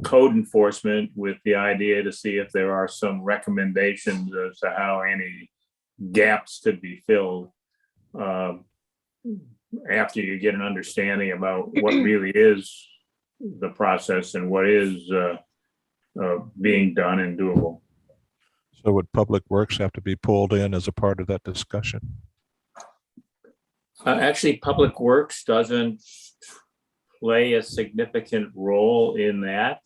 code enforcement with the idea to see if there are some recommendations as to how any gaps could be filled, after you get an understanding about what really is the process and what is being done and doable. So would Public Works have to be pulled in as a part of that discussion? Actually, Public Works doesn't play a significant role in that.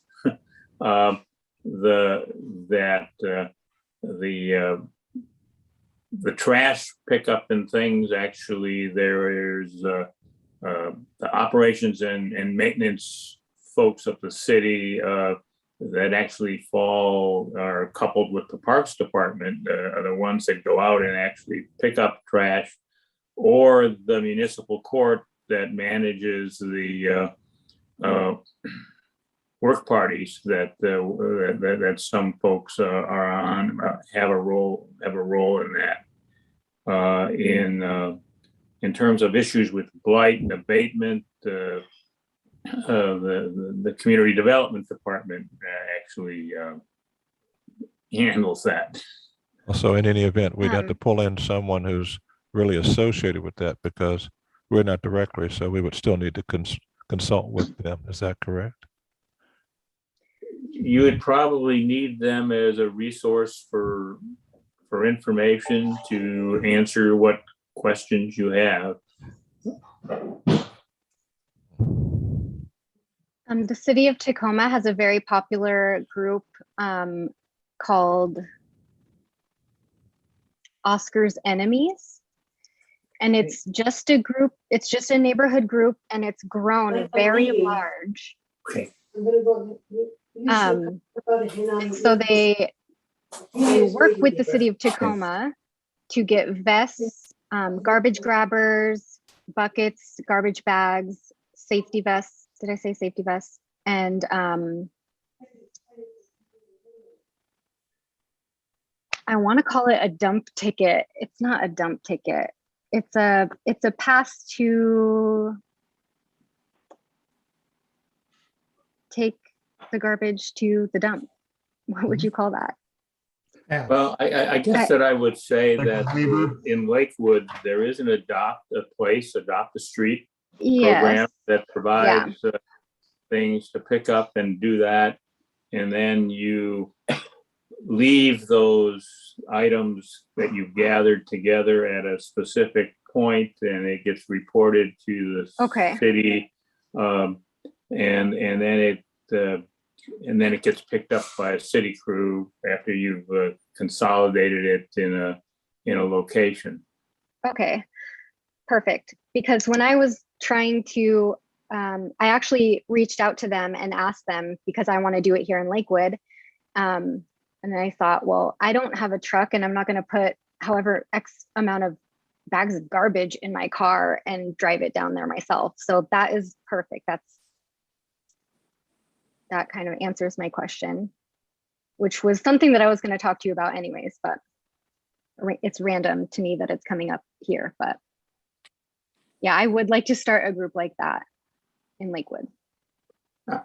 The trash pickup and things, actually, there is the operations and maintenance folks of the city that actually are coupled with the Parks Department, are the ones that go out and actually pick up trash, or the municipal court that manages the work parties that some folks are on, have a role in that. In terms of issues with blight and abatement, the community development department actually handles that. So in any event, we'd have to pull in someone who's really associated with that, because we're not directly, so we would still need to consult with them. Is that correct? You would probably need them as a resource for information to answer what questions you have. The city of Tacoma has a very popular group called Oscar's Enemies. And it's just a group, it's just a neighborhood group, and it's grown very large. Okay. So they work with the city of Tacoma to get vests, garbage grabbers, buckets, garbage bags, safety vests. Did I say safety vests? And I want to call it a dump ticket. It's not a dump ticket. It's a pass to take the garbage to the dump. What would you call that? Well, I guess that I would say that in Lakewood, there is an adopt a street program that provides things to pick up and do that. And then you leave those items that you've gathered together at a specific point, and it gets reported to the city. And then it gets picked up by a city crew after you've consolidated it in a location. Okay, perfect. Because when I was trying to, I actually reached out to them and asked them, because I want to do it here in Lakewood. And I thought, well, I don't have a truck, and I'm not going to put however X amount of bags of garbage in my car and drive it down there myself. So that is perfect. That kind of answers my question, which was something that I was going to talk to you about anyways, but it's random to me that it's coming up here. But yeah, I would like to start a group like that in Lakewood.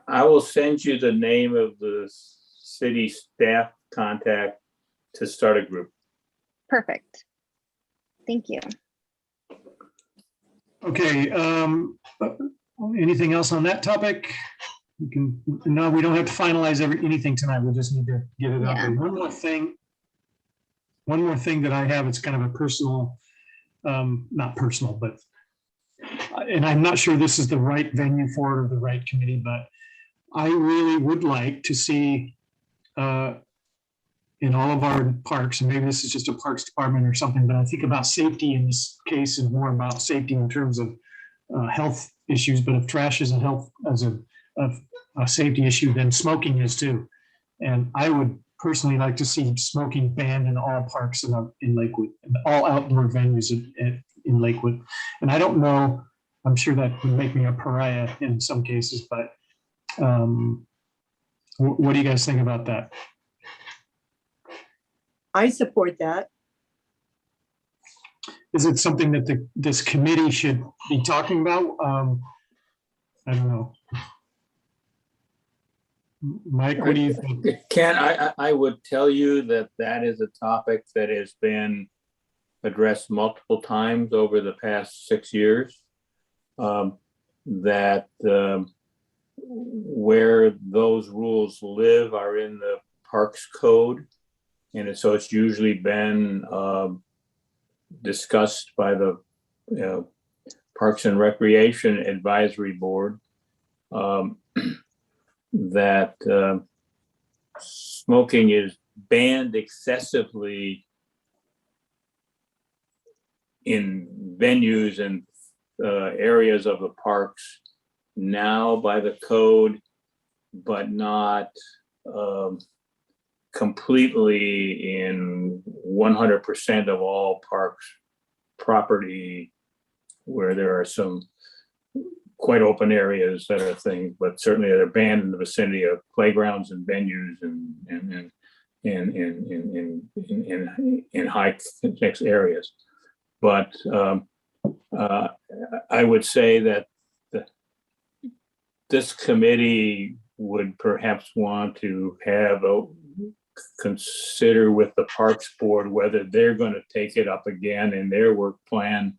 I will send you the name of the city staff contact to start a group. Perfect. Thank you. Okay, anything else on that topic? No, we don't have to finalize anything tonight. We just need to get it out there. Yeah. One more thing that I have, it's kind of a personal, not personal, but, and I'm not sure this is the right venue for it or the right committee, but I really would like to see in all of our parks, and maybe this is just a parks department or something, but I think about safety in this case and more about safety in terms of health issues, but if trash is a health as a safety issue, then smoking is too. And I would personally like to see smoking banned in all parks in Lakewood, all outdoor venues in Lakewood. And I don't know, I'm sure that would make me a pariah in some cases, but what do you guys think about that? I support that. Is it something that this committee should be talking about? I don't know. Mike, what do you think? Ken, I would tell you that is a topic that has been addressed multiple times over the past 6 years. That where those rules live are in the Parks Code. And so it's usually been discussed by the Parks and Recreation Advisory Board that smoking is banned excessively in venues and areas of the parks now by the code, but not completely in 100% of all parks property, where there are some quite open areas that are things, but certainly they're banned in the vicinity of playgrounds and venues and in high context areas. But I would say that this committee would perhaps want to have consider with the Parks Board whether they're going to take it up again in their work plan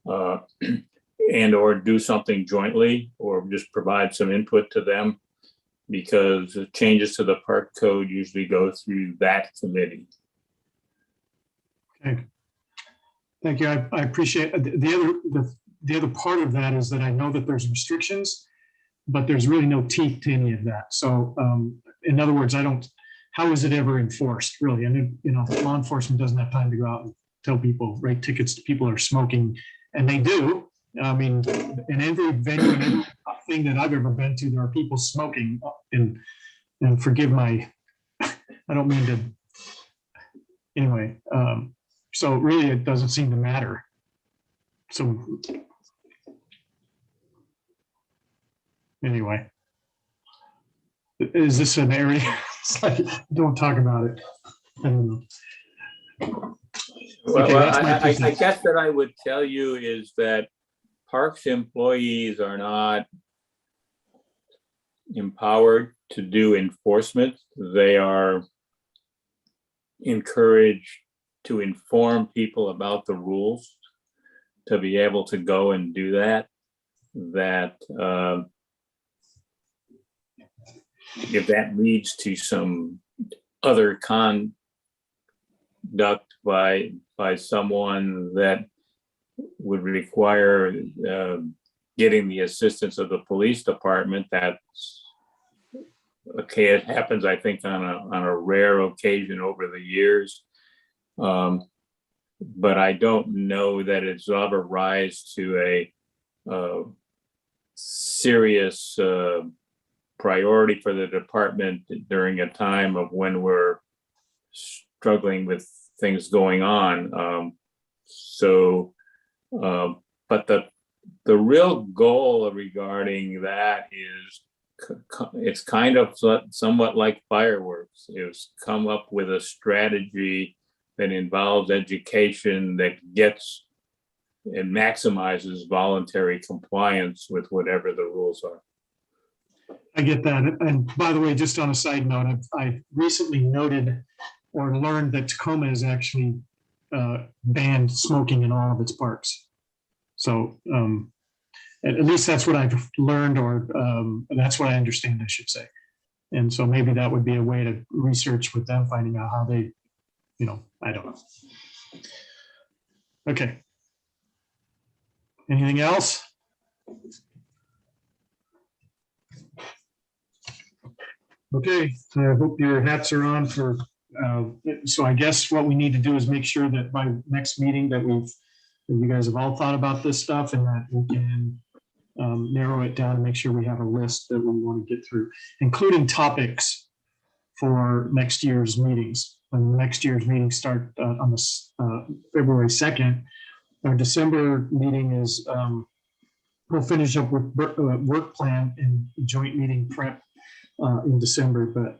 and or do something jointly or just provide some input to them, because the changes to the park code usually go through that committee. Okay. Thank you. I appreciate the other part of that is that I know that there's restrictions, but there's really no teeth to any of that. So in other words, how is it ever enforced really? And law enforcement doesn't have time to go out and tell people, write tickets to people who are smoking, and they do. I mean, in every venue and every thing that I've ever been to, there are people smoking, and forgive my, I don't mean to, anyway. So really it doesn't seem to matter. So anyway, is this an area? It's like, don't talk about it. I don't know. Well, Okay, that's my I business. guess that I would tell you is that parks employees are not empowered to do enforcement. They are encouraged to inform people about the rules, to be able to go and do that. That if that leads to some other conduct by someone that would require getting the assistance of the police department, that's okay. It happens, I think, on a rare occasion over the years. But I don't know that it's ever rise to a serious priority for the department during a time of when we're struggling with things going on. But the real goal regarding that is it's kind of somewhat like fireworks. It's come up with a strategy that involves education that gets and maximizes voluntary compliance with whatever the rules are. I get that. And by the way, just on a side note, I recently noted or learned that Tacoma has actually banned smoking in all of its parks. So at least that's what I've learned, or that's what I understand, I should say. And so maybe that would be a way to research with them, finding out how they, I don't know. Okay. Anything else? Okay, so I hope your hats are on for, so I guess what we need to do is make sure that by next meeting that you guys have all thought about this stuff, and that we can narrow it down and make sure we have a list that we want to get through, including topics for next year's meetings. When next year's meetings start on this February 2nd, our December meeting is, we'll finish up with work plan and joint meeting prep in December, but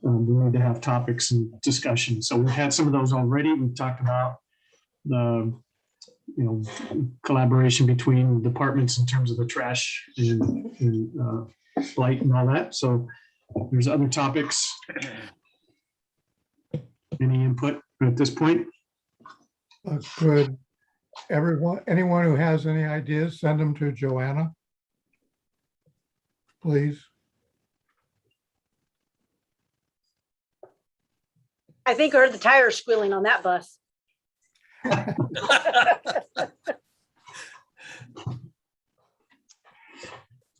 we need to have topics and discussion. So we've had some of those already. We've talked about the, collaboration between departments in terms of the trash and blight and all that. So there's other topics. Any input at this point? Could anyone who has any ideas, send them to Joanna, please. I think I heard the tires squealing on that bus.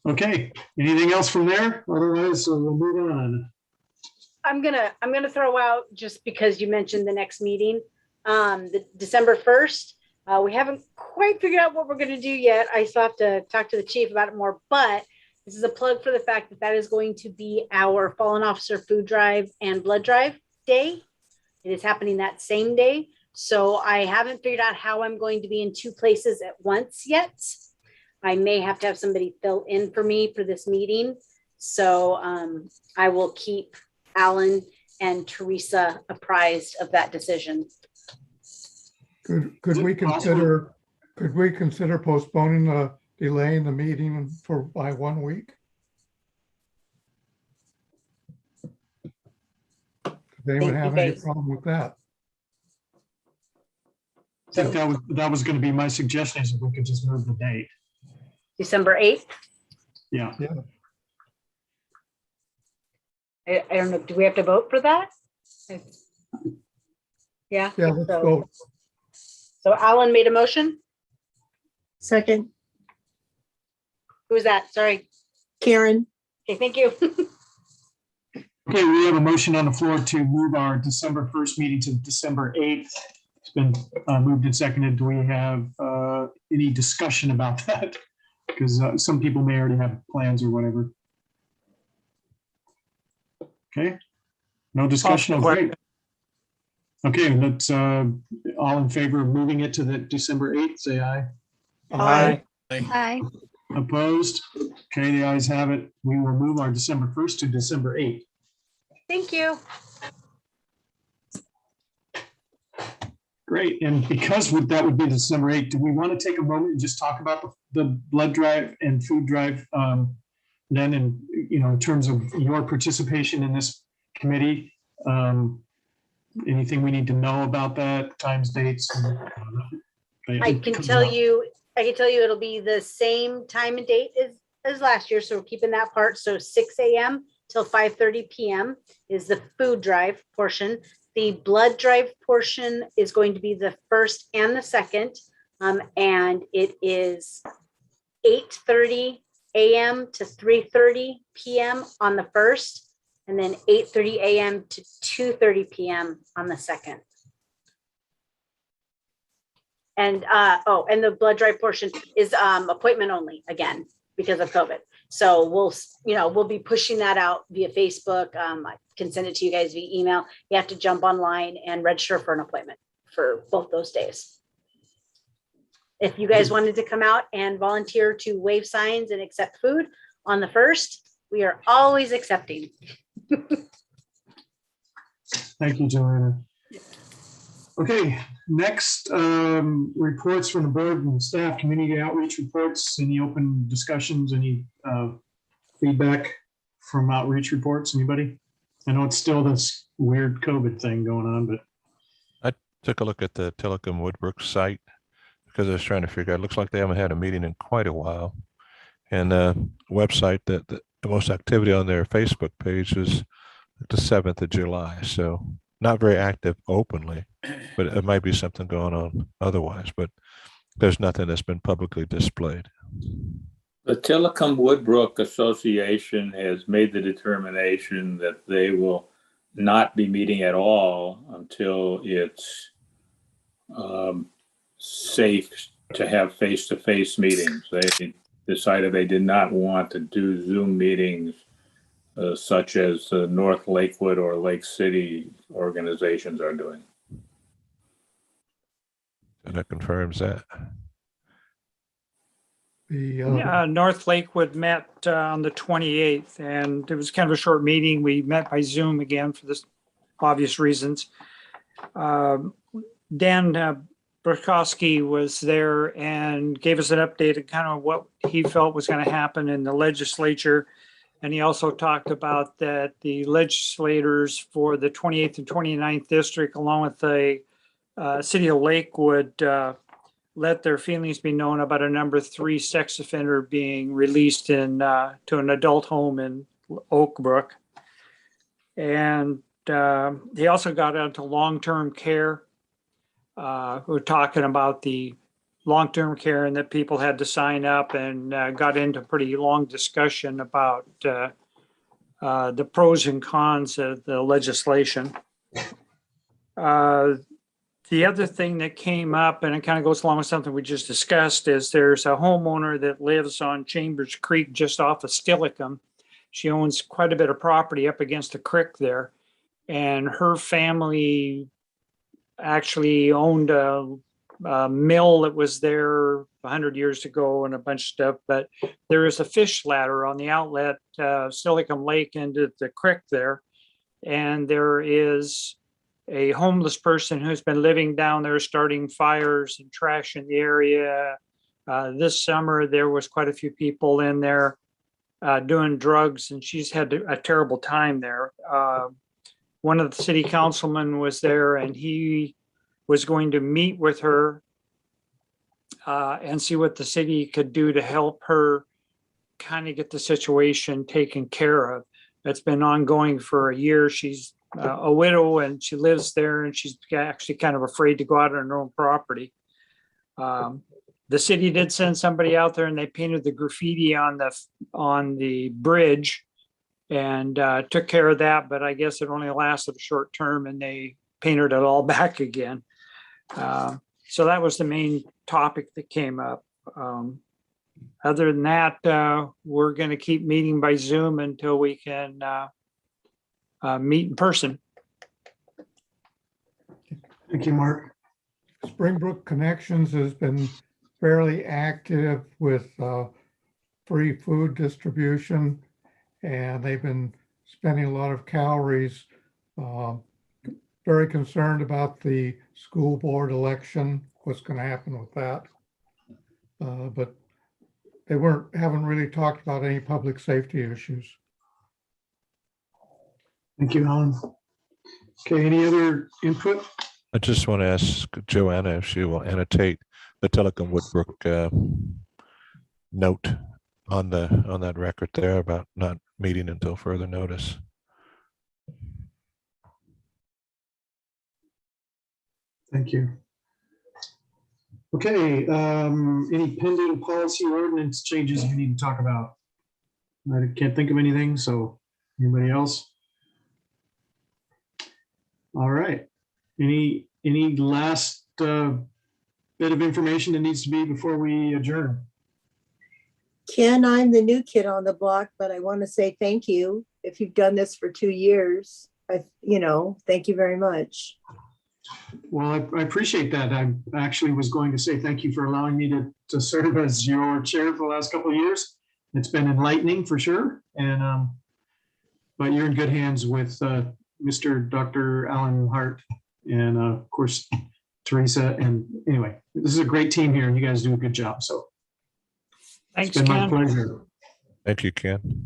Okay, anything else from there? Otherwise, we'll move on. I'm gonna throw out, just because you mentioned the next meeting, the December 1st. We haven't quite figured out what we're gonna do yet. I still have to talk to the chief about it more, but this is a plug for the fact that that is going to be our fallen officer food drive and blood drive day. It is happening that same day. So I haven't figured out how I'm going to be in two places at once yet. I may have to have somebody fill in for me for this meeting. So I will keep Alan and Teresa apprised of that decision. Could we consider postponing delaying the meeting by 1 week? Does anyone have any problem with that? I think that was going to be my suggestion, is if we could just move the date. December 8th. Yeah. I don't know. Do we have to vote for that? Yeah. Yeah, let's so, vote. So Alan made a motion. Second, Who's that? Sorry. Karen. Okay, thank you. Okay, we have a motion on the floor to move our December 1st meeting to December 8th. It's been moved and seconded. Do we have any discussion about that? Because some people may already have plans or whatever. Okay, no discussion. Oh, great. Okay, let's all in favor of moving it to the December 8th, say aye. Aye. Aye. Opposed? Okay, the ayes have it. We will move our December 1st to December 8th. Thank you. Great, and because that would be December 8th, do we want to take a moment and just talk about the blood drive and food drive then, and in terms of your participation in this committee? Anything we need to know about that, times, dates? I can tell you it'll be the same time and date as last year. So we're keeping that part. So 6 a.m. till 5:30 p.m. is the food drive portion. The blood drive portion is going to be the first and the second. And it is 8:30 a.m. to 3:30 p.m. on the first, and then 8:30 a.m. to 2:30 p.m. on the second. And and the blood drive portion is appointment only, again, because of COVID. So we'll be pushing that out via Facebook. I can send it to you guys via email. You have to jump online and register for an appointment for both those days. If you guys wanted to come out and volunteer to wave signs and accept food on the first, we are always accepting. Thank you, Joanna. Okay, next, reports from the board and staff, community outreach reports, any open discussions, any feedback? from outreach reports? Anybody? I know it's still this weird COVID thing going on, but I took a look at the Telecom Woodbrook site because I was trying to figure out, it looks like they haven't had a meeting in quite a while. And the website that the most activity on their Facebook page is the 7th of July. So not very active openly, but it might be something going on otherwise, but there's nothing that's been publicly displayed. The Telecom Woodbrook Association has made the determination that they will not be meeting at all until it's safe to have face-to-face meetings. They decided they did not want to do Zoom meetings such as North Lakewood or Lake City organizations are doing. And that confirms that. North Lakewood met on the 28th, and it was kind of a short meeting. We met by Zoom again for this obvious reasons. Dan Burkowski was there and gave us an update of kind of what he felt was going to happen in the legislature. And he also talked about that the legislators for the 28th and 29th district, along with the city of Lakewood, let their feelings be known about a number 3 sex offender being released in to an adult home in Oak Brook. And he also got onto long-term care. We're talking about the long-term care and that people had to sign up, and got into a pretty long discussion about the pros and cons of the legislation. The other thing that came up, and it kind of goes along with something we just discussed, is there's a homeowner that lives on Chambers Creek just off of Stillicum. She owns quite a bit of property up against the creek there. And her family actually owned a mill that was there 100 years ago and a bunch of stuff. But there is a fish ladder on the outlet, Stillicum Lake into the creek there. And there is a homeless person who's been living down there, starting fires and trash in the area. This summer, there was quite a few people in there doing drugs, and she's had a terrible time there. One of the city councilmen was there, and he was going to meet with her and see what the city could do to help her kind of get the situation taken care of. It's been ongoing for a year. She's a widow and she lives there, and she's actually kind of afraid to go out on her own property. The city did send somebody out there, and they painted the graffiti on the bridge and took care of that, but I guess it only lasted a short term, and they painted it all back again. So that was the main topic that came up. Other than that, we're going to keep meeting by Zoom until we can meet in person. thank you, Mark. Springbrook Connections has been fairly active with free food distribution, and they've been spending a lot of calories. Very concerned about the school board election, what's going to happen with that. But they haven't really talked about any public safety issues. Thank you, Alan. Okay, any other input? I just want to ask Joanna if she will annotate the Telecom Woodbrook note on that record there about not meeting until further notice. Thank you. Okay, any pending policy or ordinance changes we need to talk about? I can't think of anything, so anybody else? All right. Any last bit of information that needs to be before we adjourn? Ken, I'm the new kid on the block, but I want to say thank you. If you've done this for 2 years, thank you very much. Well, I appreciate that. I actually was going to say thank you for allowing me to serve as your chair for the last couple of years. It's been enlightening for sure. And but you're in good hands with Mr. Dr. Alan Hart and of course, Teresa. And anyway, this is a great team here and you guys do a good job. So Thanks, it's been Ken. my pleasure. Thank you, Ken.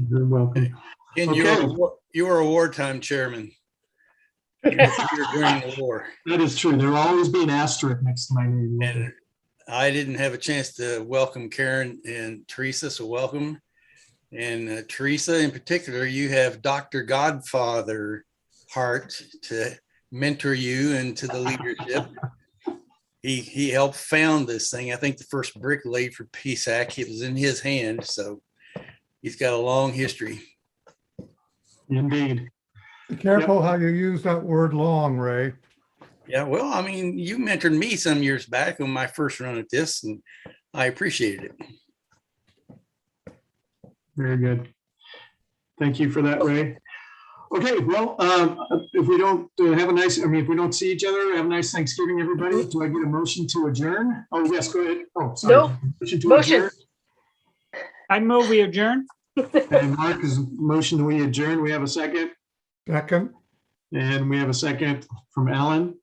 You're welcome. And Okay. you were a wartime chairman. You're during the war. That is true. There'll always be an asterisk next to my name. And I didn't have a chance to welcome Karen and Teresa, so welcome. And Teresa, in particular, you have Dr. Godfather heart to mentor you into the leadership. He helped found this thing. I think the first brick laid for PSAC, it was in his hand. So he's got a long history. Indeed. Be careful how you use that word long, Ray. Yeah, well, I mean, you mentored me some years back on my first run at this, and I appreciated it. Very good. Thank you for that, Ray. Okay, well, if we don't have a nice, I mean, if we don't see each other, have a nice Thanksgiving, everybody. Do I get a motion to adjourn? Oh, yes, go ahead. Oh, sorry. No. Motion. I move we adjourn. And Mark is motion to we adjourn. We have a second. Second, And we have a second from Alan.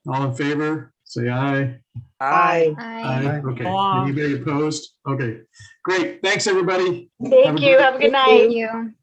All in favor, say aye. Aye. I Okay. Aye. Anybody opposed? Okay, great. Thanks, everybody. Thank you. Have a good night. Thank you.